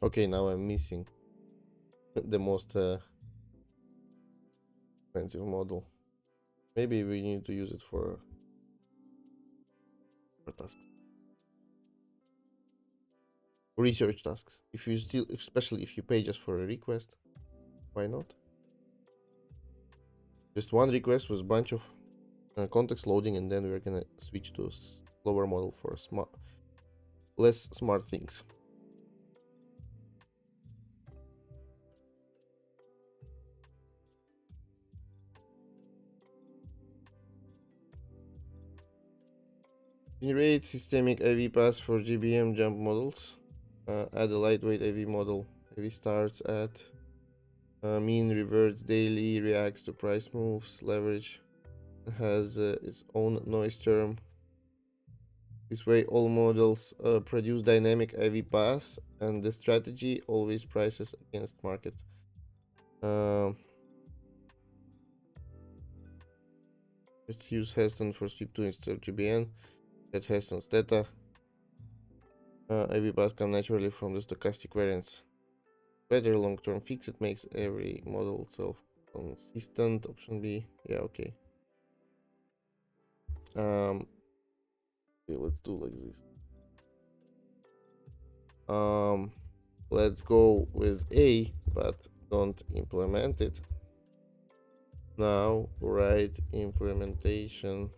Okay, now I'm missing the most expensive model. Maybe we need to use it for tasks, research tasks. If you still, especially if you pay just for a request, why not? Just one request with a bunch of context loading, and then we're gonna switch to a slower model for less smart things. Generate systemic IV paths for GBM jump models. Add a lightweight IV model. IV starts at mean, reverts daily, reacts to price moves, leverage, has its own noise term. This way, all models produce dynamic IV paths, and the strategy always prices against market. Let's use Heston for sweep 2 instead of GBN. Get Heston's theta. IV paths come naturally from the stochastic variance. Better long-term fix, it makes every model self-consistent. Option B. Yeah, okay. Okay, let's do like this. Let's go with A, but don't implement it. Now write implementation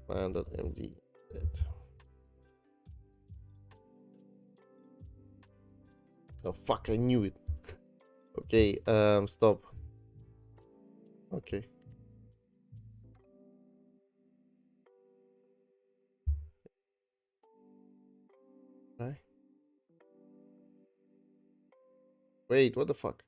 plan.md. Oh fuck, I knew it. Okay, stop. Okay. Right. Wait, what the fuck?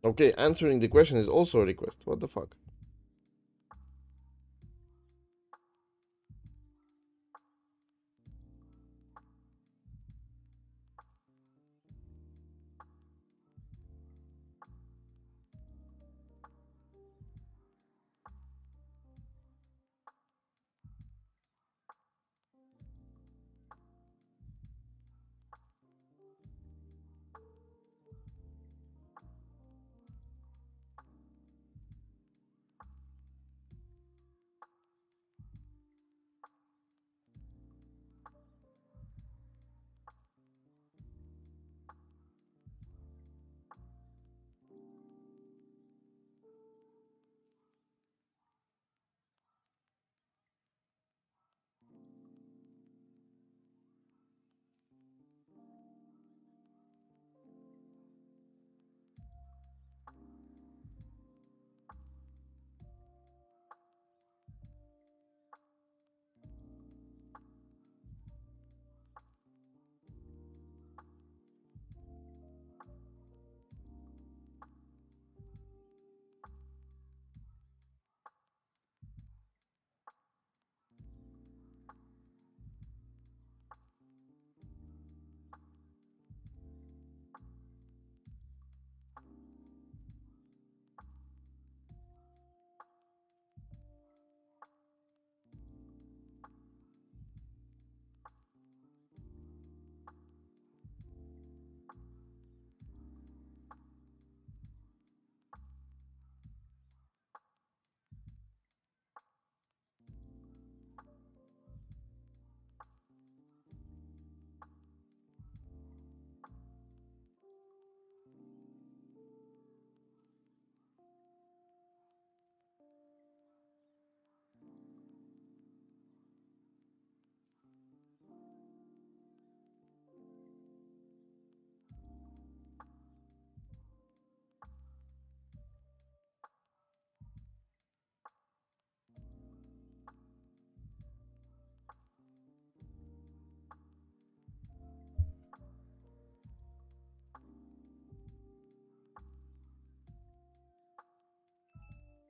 Okay, answering the question is also a request. What the fuck?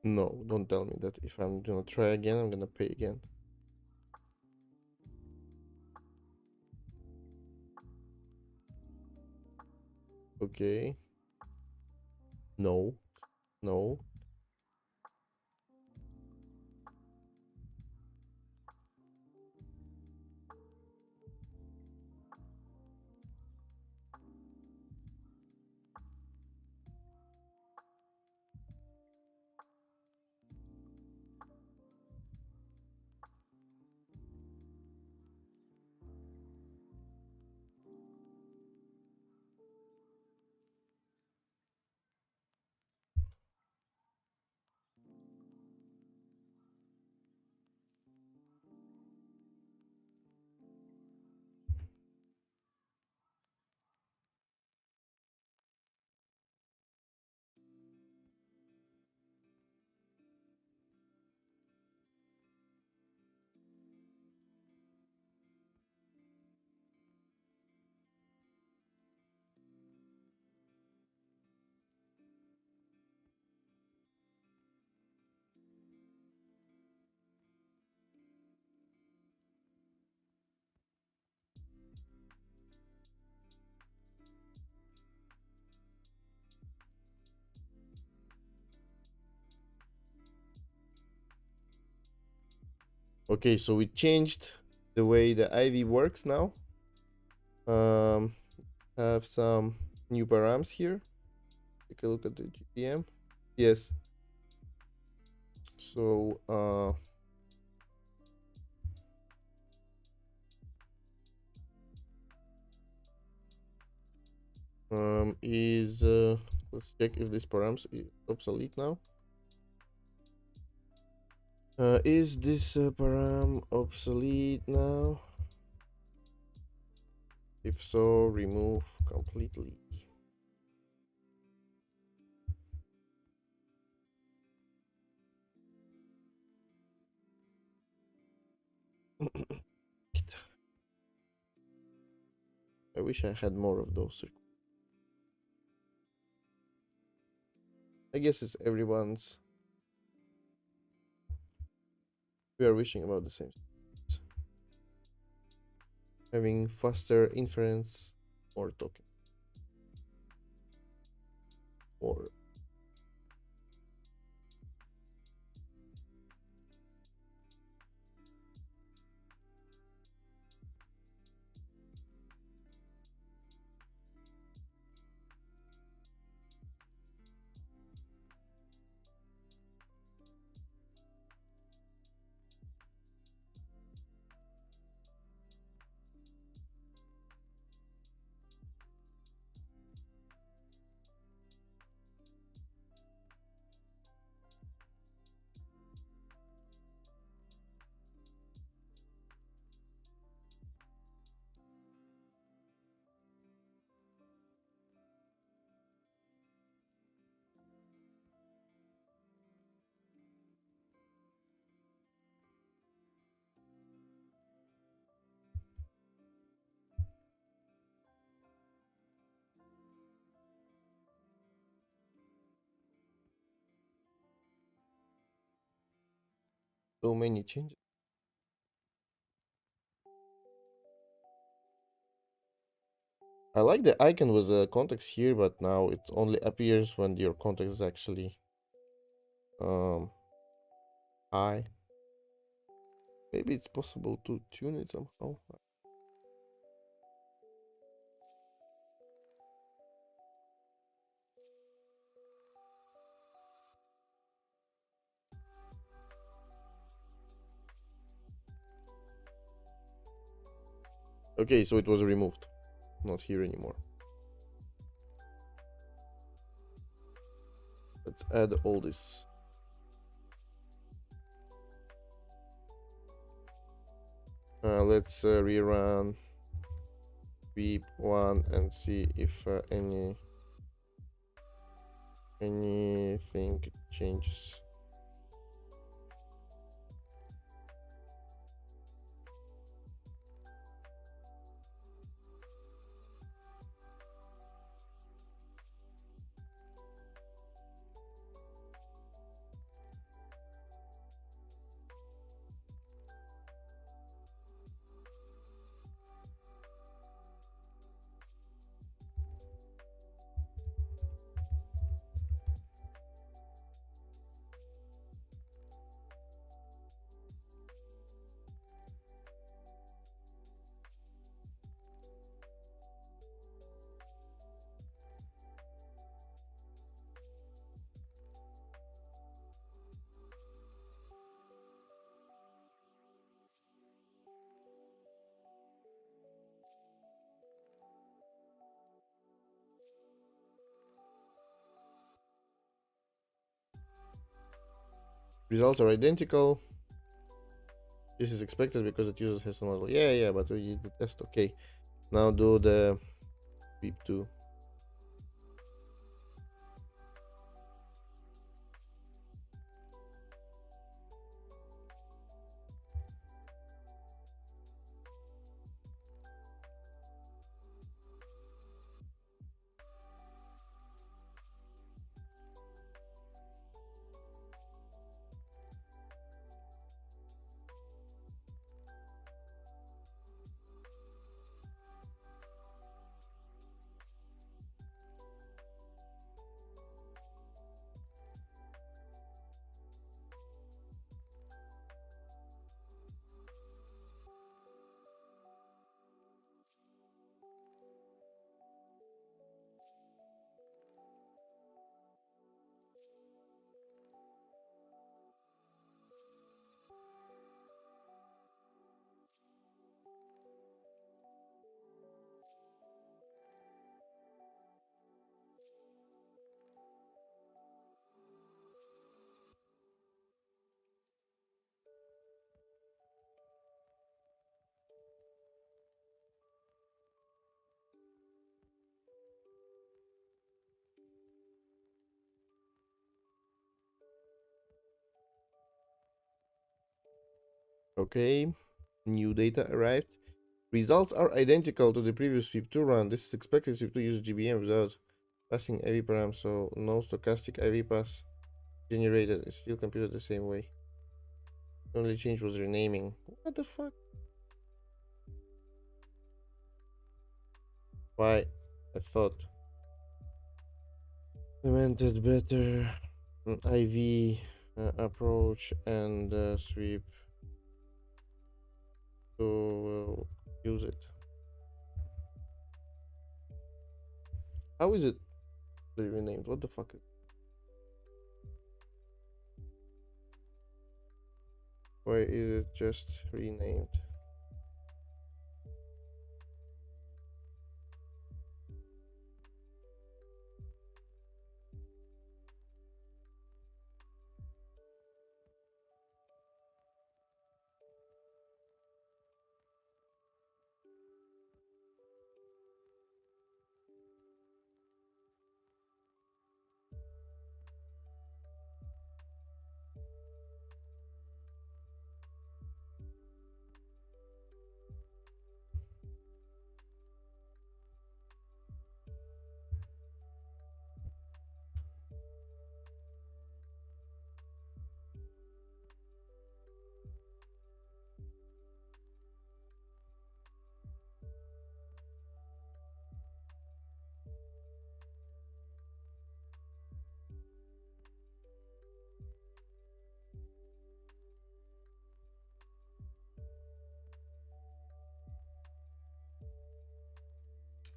No, don't tell me that if I'm gonna try again, I'm gonna pay again. Okay. No. No. Okay, so we changed the way the IV works now. Um, have some new params here. Take a look at the GPM. Yes. So is let's check if this params is obsolete now. Is this param obsolete now? If so, remove completely. I wish I had more of those. I guess it's everyone's. We are wishing about the same. Having faster inference or token. Or so many changes. I like the icon with the context here, but now it only appears when your context is actually um high. Maybe it's possible to tune it somehow. Okay, so it was removed. Not here anymore. Let's add all this. Let's rerun sweep 1 and see if anything changes. Results are identical. This is expected because it uses has model. Yeah, but we did the test. Okay. Now do the sweep 2. Okay, new data arrived. Results are identical to the previous sweep 2 run. This is expected sweep 2 uses GBM without passing IV param, so no stochastic IV pass generated. It's still computed the same way. The only change was renaming. What the fuck? Why? I thought implemented better IV approach and sweep 2 will use it. How is it renamed? What the fuck is? Why is it just renamed?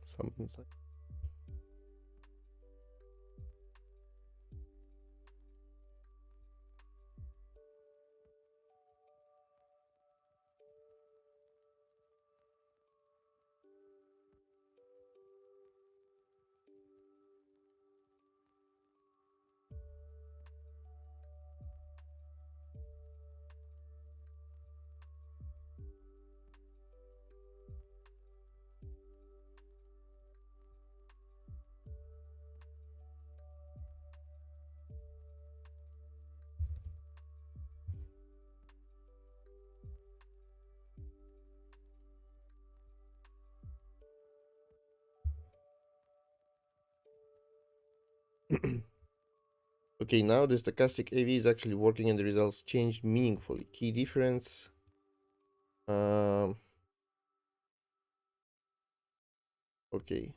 Some insight. Okay, now the stochastic AV is actually working and the results changed meaningfully. Key difference. Um, okay.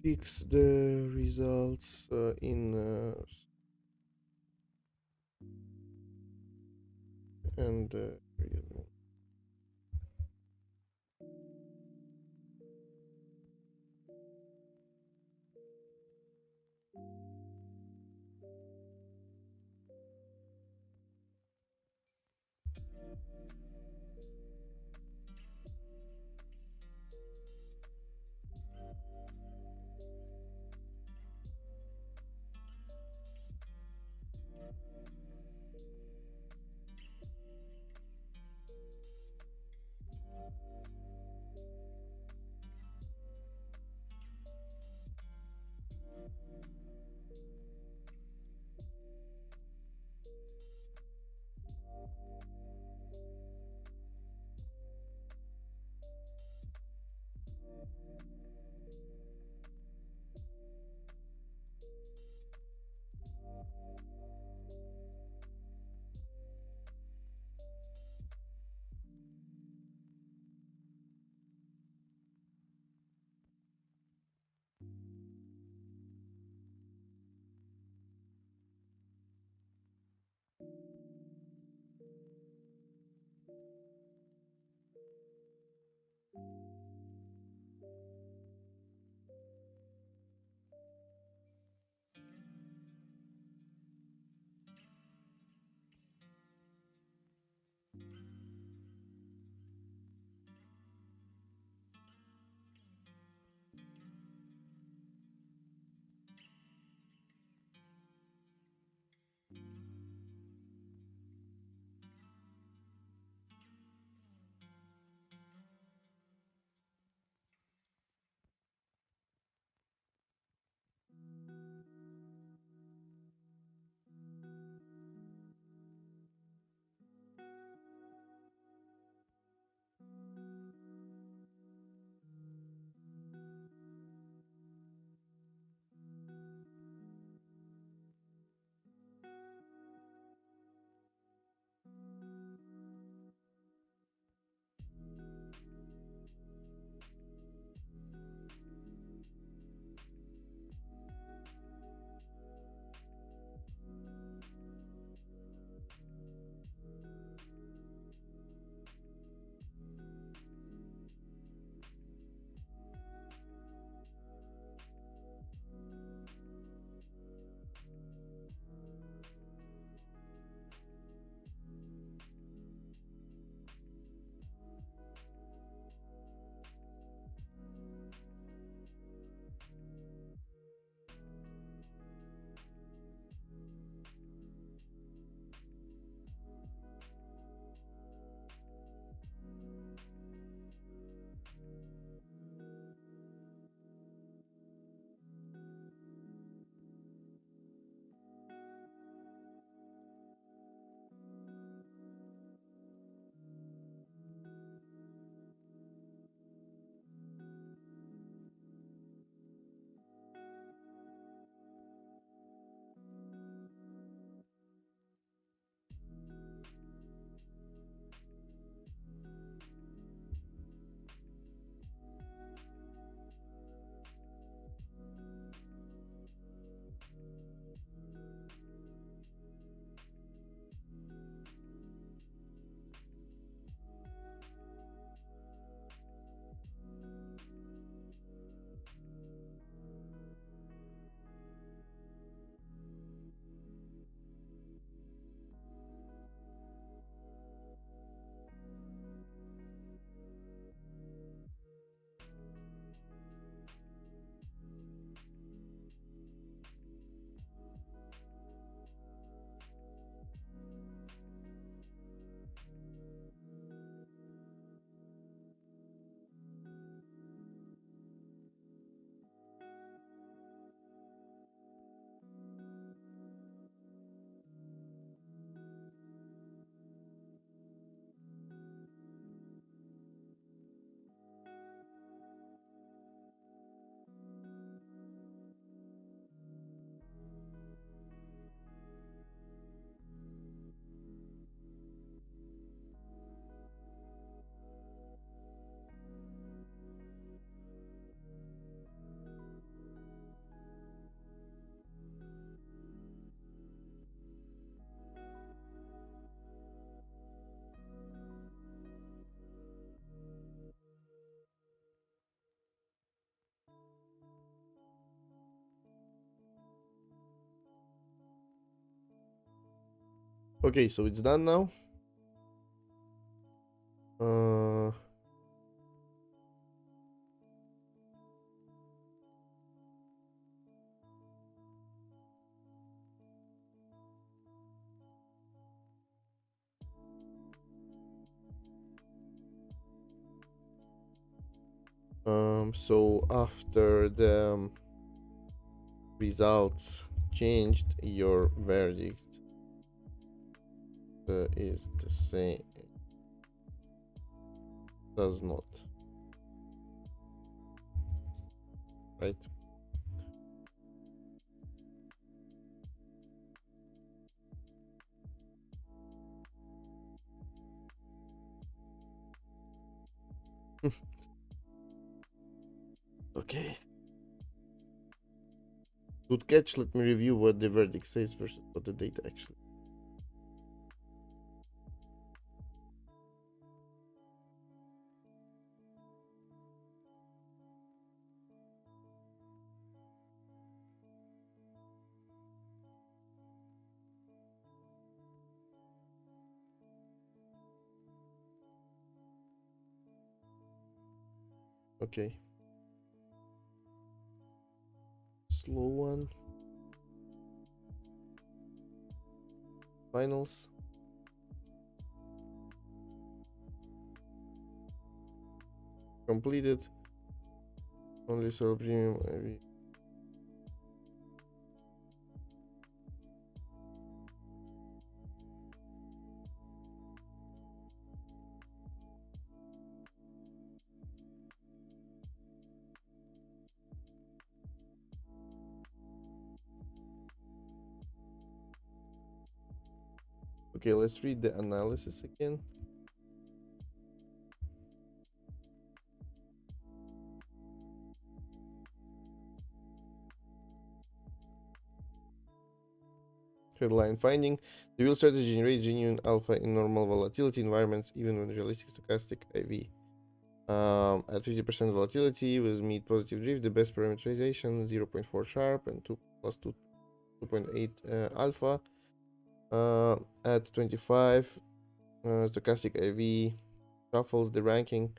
Fix the results in and Okay, so it's done now. So after the results changed, your verdict is the same. Does not, right? Okay. Good catch. Let me review what the verdict says versus what the data actually. Okay. Slow one. Finals. Completed. Only sell premium IV. Okay, let's read the analysis again. Headline finding: the wheel strategy generates genuine alpha in normal volatility environments, even when realistic stochastic IV. At 50% volatility with mid positive drift, the best parameterization 0.4 sharp and 2 plus 2.8 alpha. At 25, stochastic IV shuffles the ranking.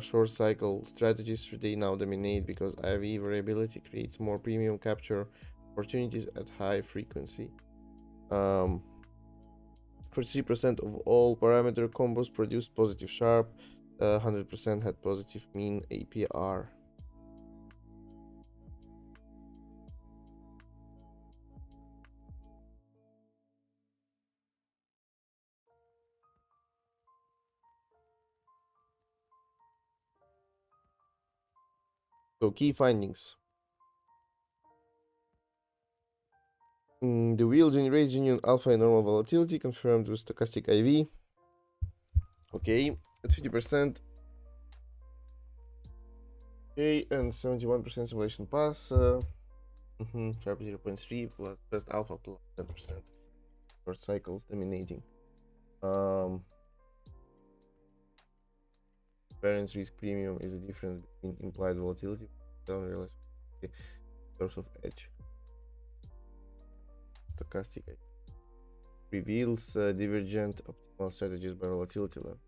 Short cycle strategies they now dominate because IV variability creates more premium capture opportunities at high frequency. 43% of all parameter combos produced positive sharp. 100% had positive mean APR. So key findings. The wheel generates genuine alpha and normal volatility confirmed with stochastic IV. Okay, at 50%. Okay, and 71% simulation pass. Sharp 0.3 plus best alpha plus 10%. Short cycles dominating. Variance risk premium is the difference between implied volatility and unrealized source of edge. Stochastic reveals divergent optimal strategies by volatility level.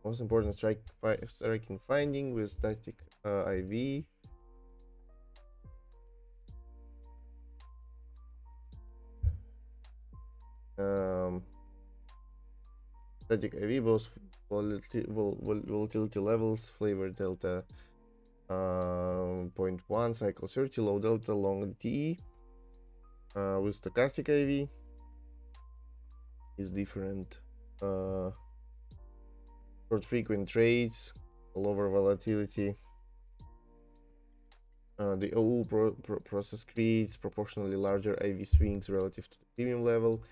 Most important striking finding with static IV. Static IV, both volatility levels, flavor delta 0.1, cycle 30, low delta, long T. With stochastic IV is different. Short frequent trades, lower volatility. The OU process creates proportionally larger IV swings relative to the premium level.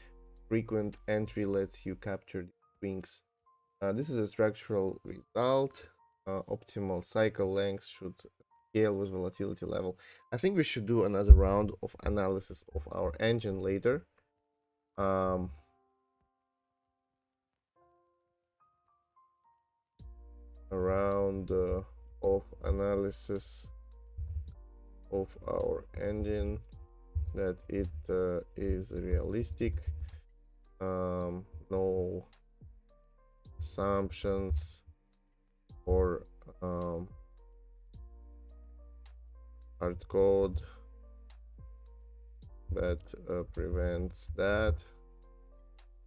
Frequent entry lets you capture the swings. This is a structural result. Optimal cycle length should scale with volatility level. I think we should do another round of analysis of our engine later. A round of analysis of our engine that it is realistic No assumptions or hard code that prevents that,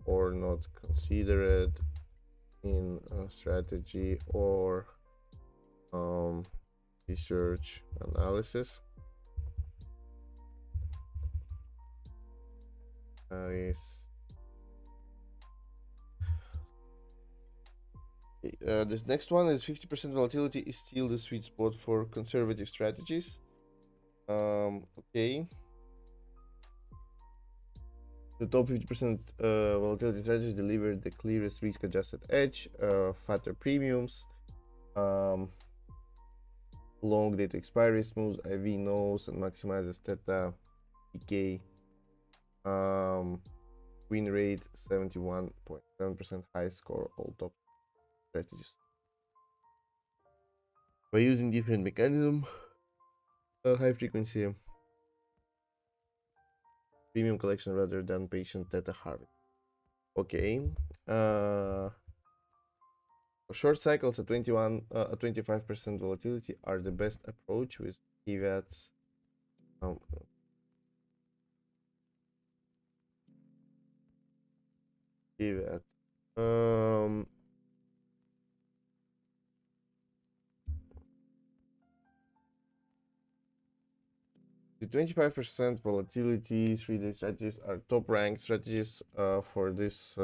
or not considered in a strategy or research analysis. Is this next one is 50% volatility is still the sweet spot for conservative strategies. Okay. The top 50% volatility strategy delivered the clearest risk-adjusted edge, fatter premiums, long data expiry, smooth IV nose, and maximizes theta decay. Win rate 71.7%, high score all top strategies. By using different mechanism, high frequency premium collection rather than patient theta harvest. Okay. Short cycles at 25% volatility are the best approach with caveats. Caveat. The 25% volatility 3-day strategies are top ranked strategies for this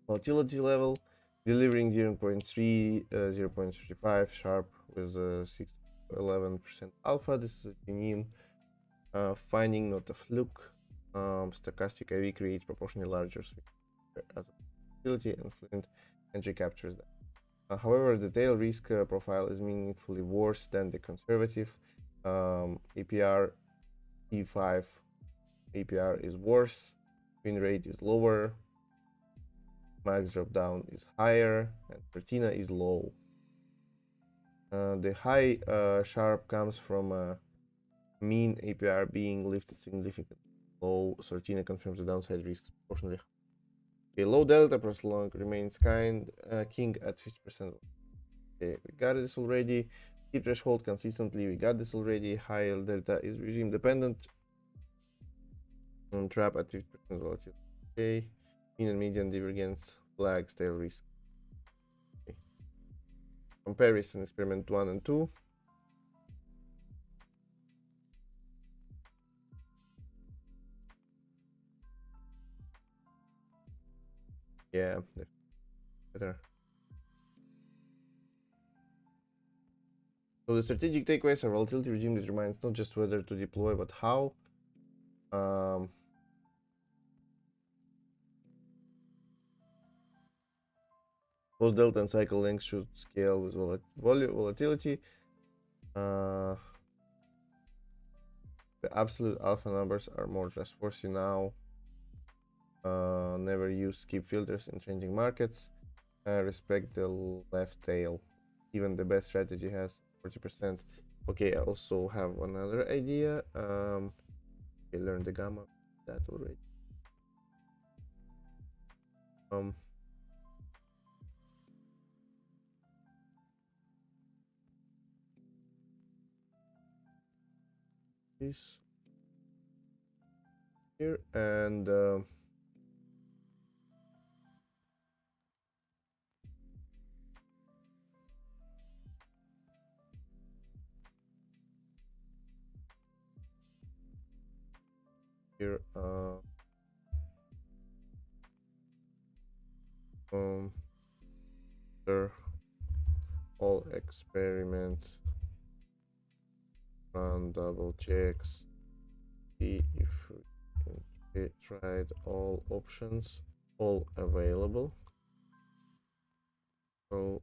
volatility level, delivering 0.3, 0.35 sharp with 6 to 11% alpha. This is a genuine finding, not a fluke. Stochastic IV creates proportionally larger swing volatility and Flint entry captures that. However, the tail risk profile is meaningfully worse than the conservative. APR E5 APR is worse, win rate is lower, max drop down is higher, and Cortina is low. The high sharp comes from mean APR being lifted significantly. Low Sortina confirms the downside risks proportionally. Okay, low delta plus long remains king at 50%. Okay, we got this already. Keep threshold consistently, we got this already. High delta is regime dependent. Trap at 50% volatility. Okay, mean and median divergence flags tail risk. Okay. Comparison experiment 1 and 2. Yeah, better. So the strategic takeaways are volatility regime determines not just whether to deploy, but how. Both delta and cycle length should scale with volatility. The absolute alpha numbers are more trustworthy now. Never use skip filters in changing markets. Respect the left tail. Even the best strategy has 40%. Okay, I also have another idea. Okay, learn the gamma. That already. This here and here after all experiments, run double checks, see if we tried all options, all available, all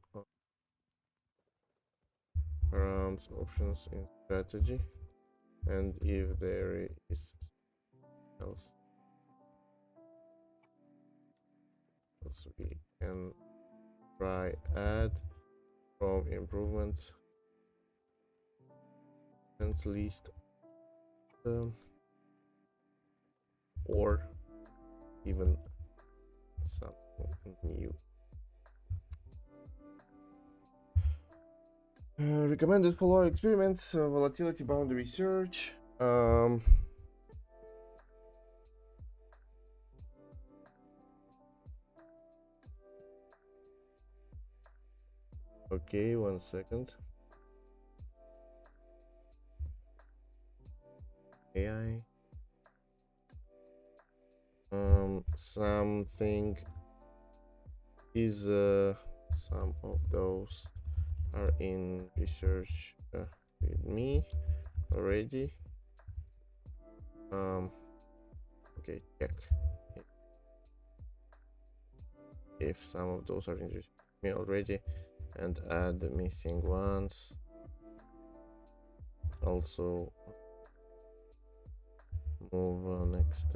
rounds options in strategy, and if there is else we can try add from improvements and list or even something new. Recommended follow experiments, volatility boundary search. Okay, 1 second. AI. Something is some of those are in research with me already. Okay, check if some of those are in research with me already, and add the missing ones. Also move next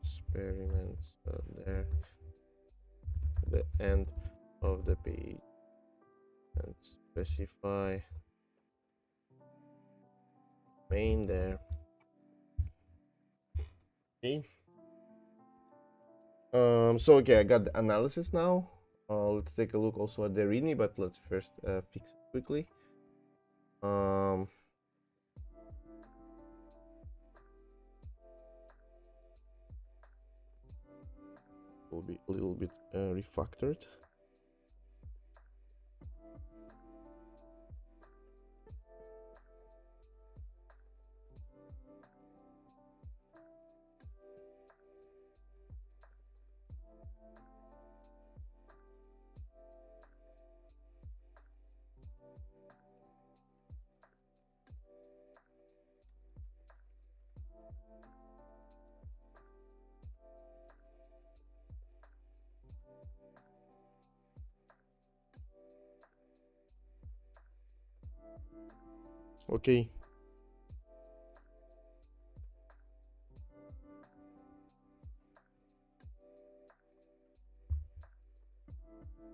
experiments there, the end of the page, and specify main there. Okay. So okay, I got the analysis now. Let's take a look also at the readme, but let's first fix it quickly. Will be a little bit refactored. Okay.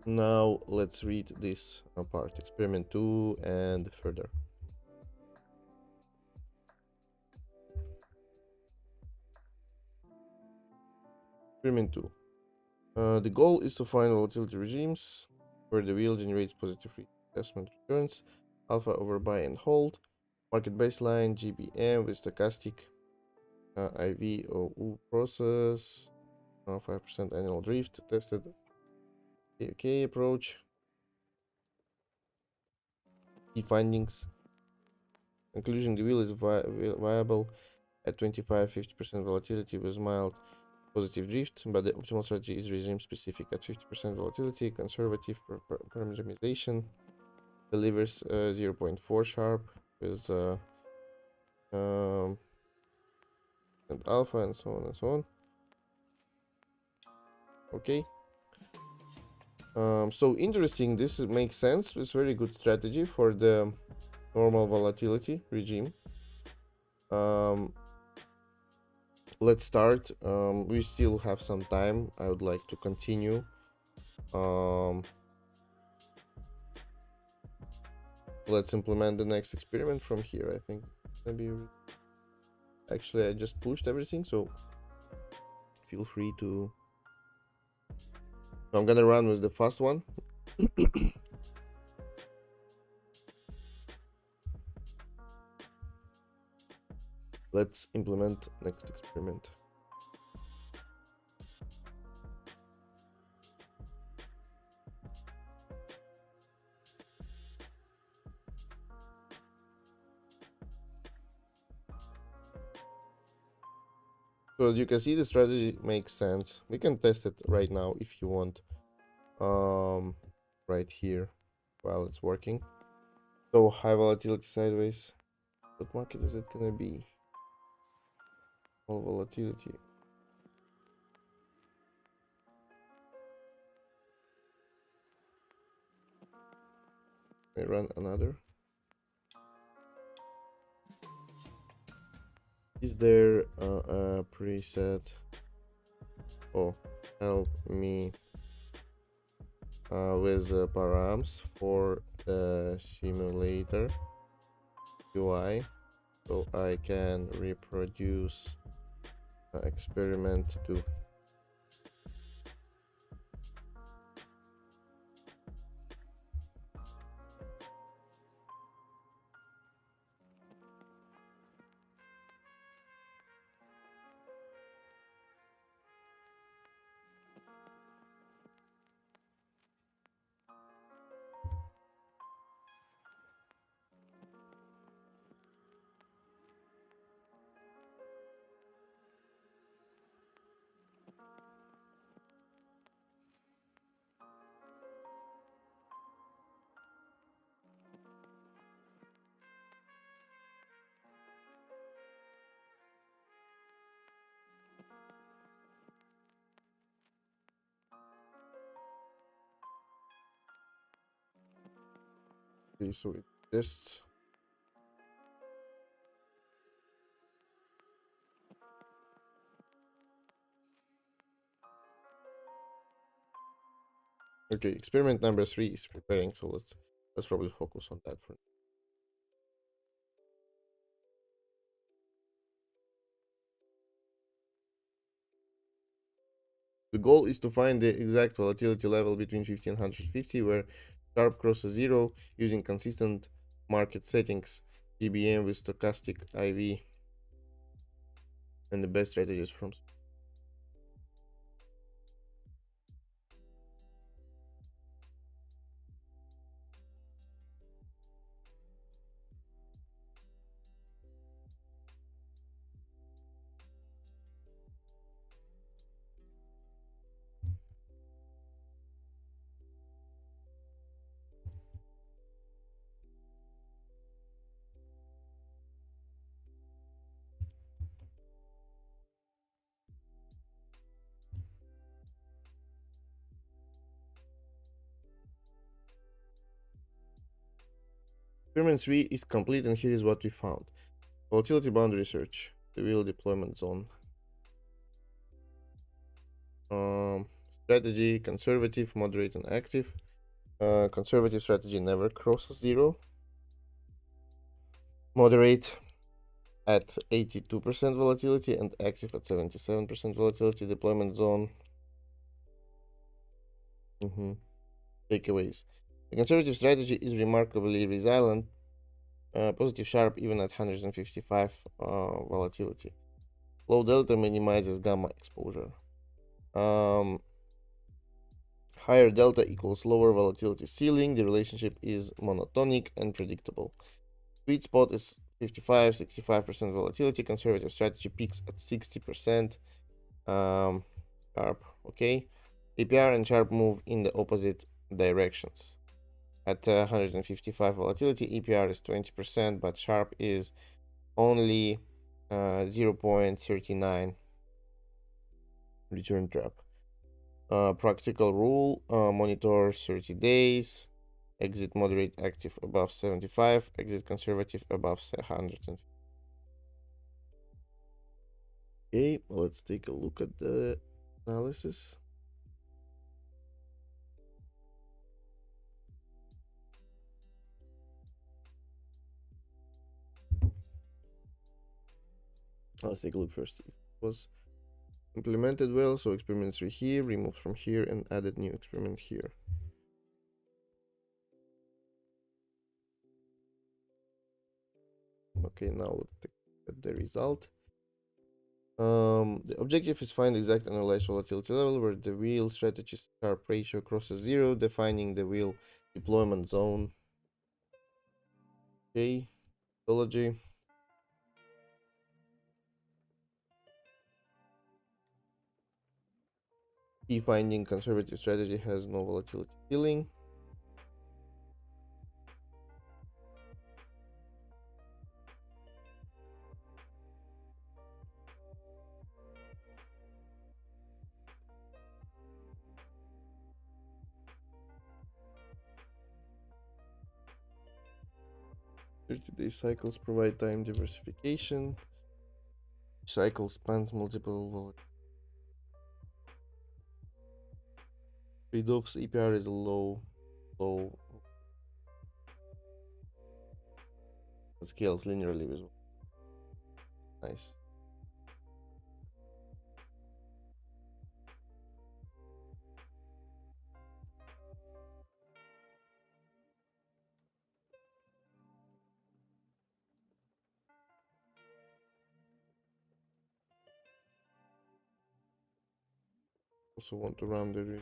Now let's read this apart. Experiment 2 and further. Experiment 2. The goal is to find volatility regimes where the wheel generates positive reassessment returns, alpha over buy and hold, market baseline, GBM with stochastic IVOU process, 5% annual drift tested. Okay, approach. Key findings. Conclusion: the wheel is viable at 25-50% volatility with mild positive drift, but the optimal strategy is regime specific. At 50% volatility, conservative parameterization delivers 0.4 sharp with and alpha and so on and so on. Okay. So interesting. This makes sense. It's very good strategy for the normal volatility regime. Let's start. We still have some time. I would like to continue. Let's implement the next experiment from here. I think maybe actually I just pushed everything, so feel free to. I'm gonna run with the fast one. Let's implement next experiment. So as you can see, the strategy makes sense. We can test it right now if you want. Right here while it's working. So high volatility sideways. What market is it gonna be? All volatility. I run another. Is there a preset? Oh, help me with params for the simulator UI, so I can reproduce experiment 2. Okay, so it tests. Okay, experiment number 3 is preparing, so let's probably focus on that for. The goal is to find the exact volatility level between 50 and 150 where sharp crosses zero using consistent market settings, GBM with stochastic IV, and the best strategies from. Experiment 3 is complete, and here is what we found. Volatility boundary search, the wheel deployment zone. Strategy, conservative, moderate, and active. Conservative strategy never crosses zero. Moderate at 82% volatility and active at 77% volatility. Deployment zone. Takeaways. The conservative strategy is remarkably resilient, positive sharp even at 155 volatility. Low delta minimizes gamma exposure. Um, Higher delta equals lower volatility ceiling. The relationship is monotonic and predictable. Sweet spot is 65% volatility. Conservative strategy peaks at 60%. Sharp, okay. APR and sharp move in the opposite directions. At 155 volatility, APR is 20%, but sharp is only 0.39 return trap. Practical rule, monitor 30 days, exit moderate active above 75, exit conservative above 100. Okay, let's take a look at the analysis. Let's take a look first if it was implemented well. So experiment 3 here, removed from here, and added new experiment here. Okay, now let's take at the result. The objective is find exact analyzed volatility level where the wheel strategy sharp ratio crosses zero, defining the wheel deployment zone. Okay, methodology. Key finding: conservative strategy has no volatility ceiling. 30-day cycles provide time diversification. Cycle spans multiple volatility. Trade-offs APR is low. It scales linearly with nice. Also want to run the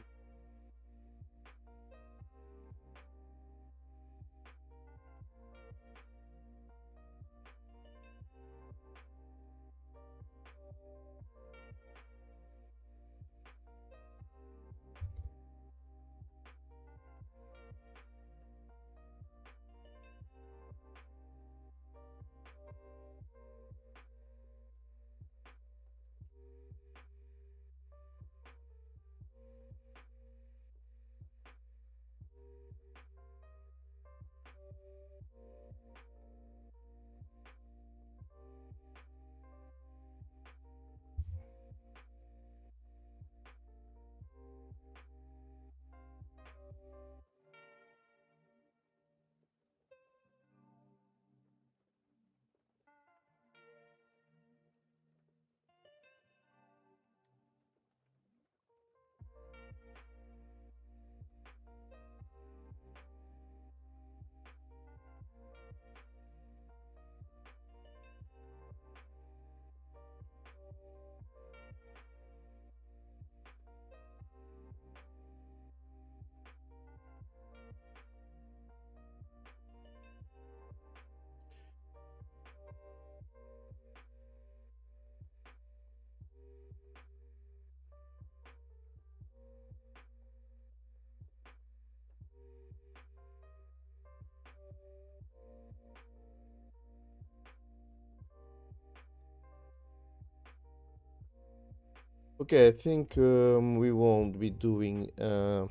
Okay, I think we won't be doing the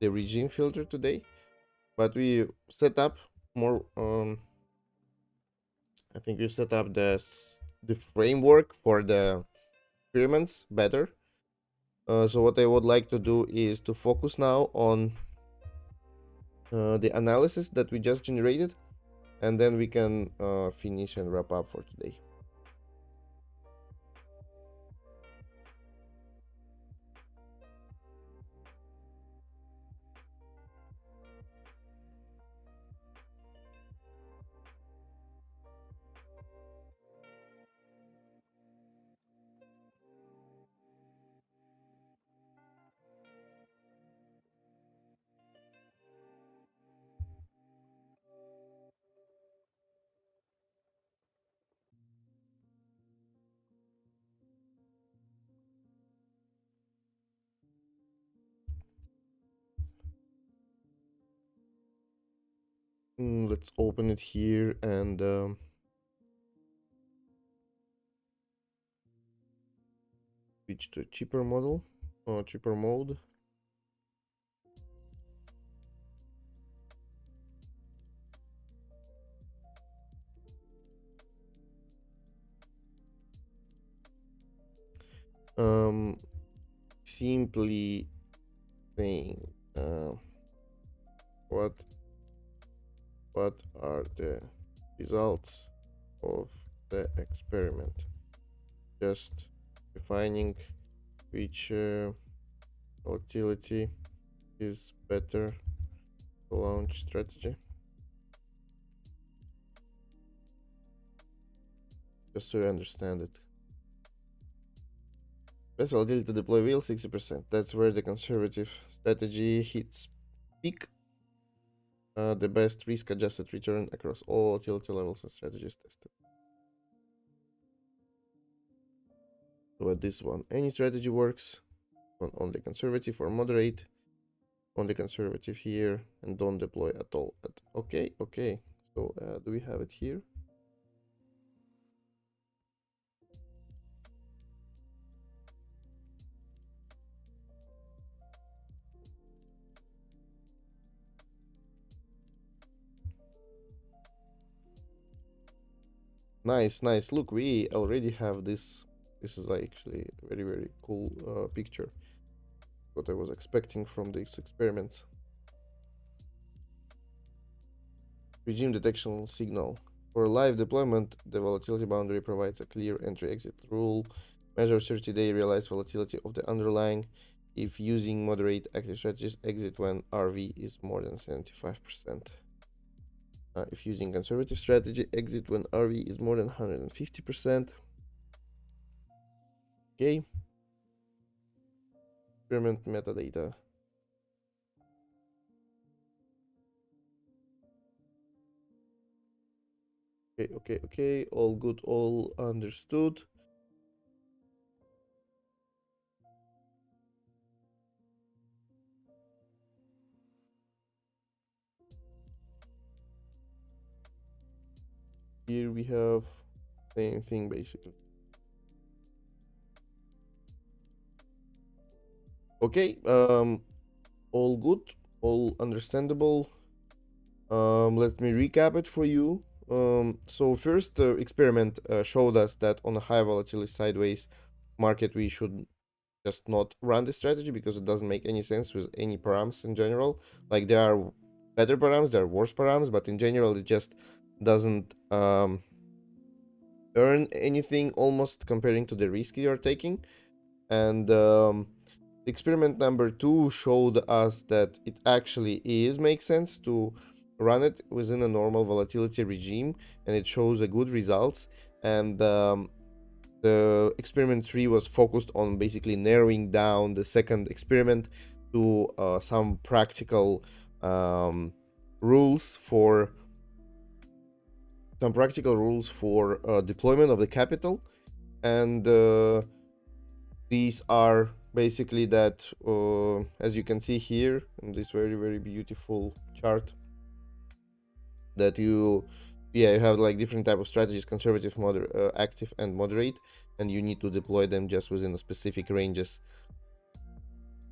regime filter today, but we set up more. I think we set up the framework for the experiments better. So what I would like to do is to focus now on the analysis that we just generated, and then we can finish and wrap up for today. Let's open it here and switch to a cheaper model or cheaper mode. Um, Simply saying what are the results of the experiment, just defining which volatility is better to launch strategy, just so you understand it. Best volatility to deploy wheel 60%. That's where the conservative strategy hits peak. The best risk-adjusted return across all volatility levels and strategies tested. So at this one, any strategy works on only conservative or moderate, only conservative here, and don't deploy at all. Okay, okay. So do we have it here? Nice, nice. Look, we already have this. This is actually a very, very cool picture. What I was expecting from these experiments. Regime detection signal. For live deployment, the volatility boundary provides a clear entry-exit rule. Measure 30-day realized volatility of the underlying. If using moderate active strategies, exit when RV is more than 75%. If using conservative strategy, exit when RV is more than 150%. Okay. Experiment metadata. Okay, okay, okay. All good, all understood. Here we have same thing basically. Okay, all good, all understandable. Let me recap it for you. So first experiment showed us that on a high volatility sideways market, we should just not run the strategy because it doesn't make any sense with any params in general. Like there are better params, there are worse params, but in general, it just doesn't earn anything almost comparing to the risk you're taking. And experiment number 2 showed us that it actually makes sense to run it within a normal volatility regime, and it shows a good results. And the experiment 3 was focused on basically narrowing down the second experiment to some practical rules for deployment of the capital. And these are basically that, as you can see here in this very, very beautiful chart, that you yeah, you have like different type of strategies: conservative, active, and moderate, and you need to deploy them just within a specific ranges.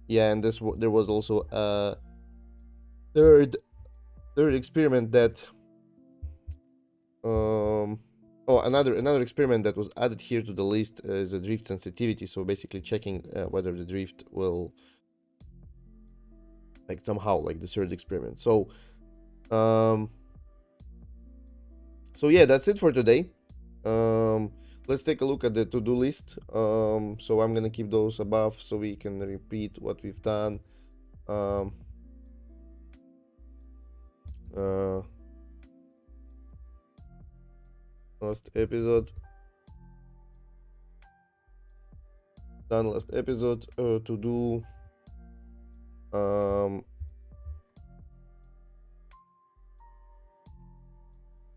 Yeah, and there was also a third third experiment that oh, another experiment that was added here to the list is a drift sensitivity. So basically checking whether the drift will like somehow like the third experiment. Um so yeah, that's it for today. Let's take a look at the to-do list. So I'm gonna keep those above so we can repeat what we've done. um uh Last episode, done. Last episode, to do.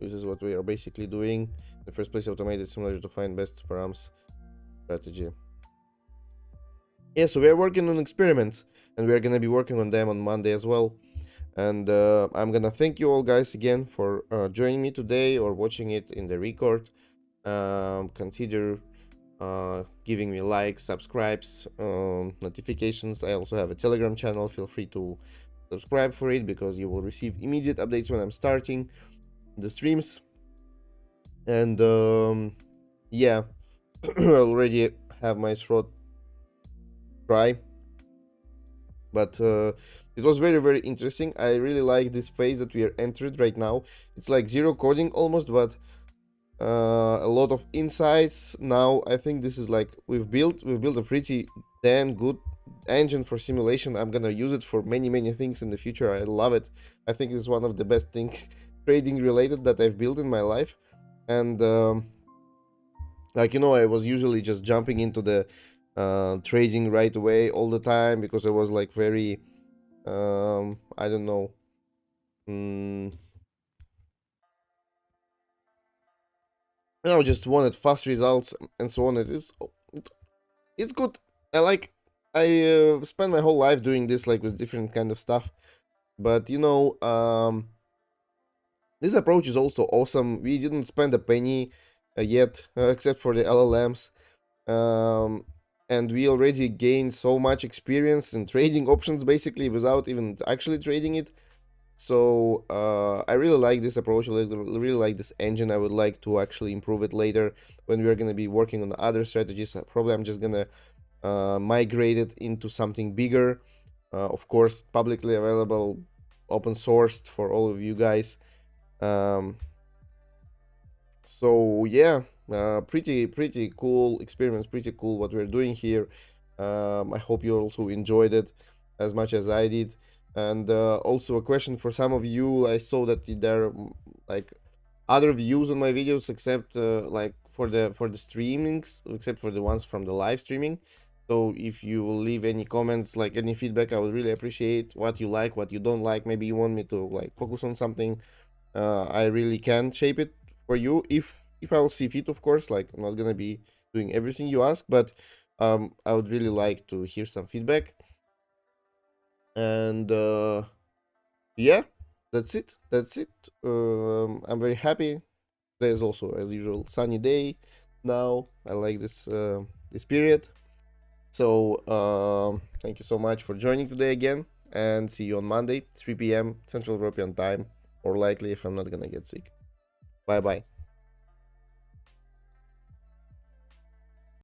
This is what we are basically doing. In the first place, automated simulator to find best params strategy. Yeah, so we are working on experiments, and we are gonna be working on them on Monday as well. And I'm gonna thank you all guys again for joining me today or watching it in the record. Consider giving me likes, subscribes, notifications. I also have a Telegram channel. Feel free to subscribe for it because you will receive immediate updates when I'm starting the streams. And yeah, I already have my throat dry, but it was very interesting. I really like this phase that we are entered right now. It's like zero coding almost, but a lot of insights. Now I think this is like we've built a pretty damn good engine for simulation. I'm gonna use it for many things in the future. I love it. I think it's one of the best thing trading related that I've built in my life. And like, you know, I was usually just jumping into the trading right away all the time because I was like very I don't know, I just wanted fast results and so on. It's good. I like, I spent my whole life doing this like with different kind of stuff, but you know, this approach is also awesome. We didn't spend a penny yet, except for the LLMs, and we already gained so much experience in trading options basically without even actually trading it. So I really like this approach. I really like this engine. I would like to actually improve it later when we're going to be working on other strategies. Probably I'm just going to migrate it into something bigger. Of course, publicly available, open sourced for all of you guys. So yeah, pretty cool experiments. Pretty cool what we're doing here. I hope you also enjoyed it as much as I did. And also a question for some of you. I saw that there are like other views on my videos except like for the streamings, except for the ones from the live streaming. So if you will leave any comments, like any feedback, I would really appreciate what you like, what you don't like. Maybe you want me to like focus on something. I really can shape it for you if I will see fit, of course. Like, I'm not gonna be doing everything you ask, but I would really like to hear some feedback. And yeah, that's it. I'm very happy. There's also, as usual, sunny day now. I like this period. So thank you so much for joining today again, and see you on Monday, 3 p.m. Central European time, or likely if I'm not gonna get sick. Bye bye.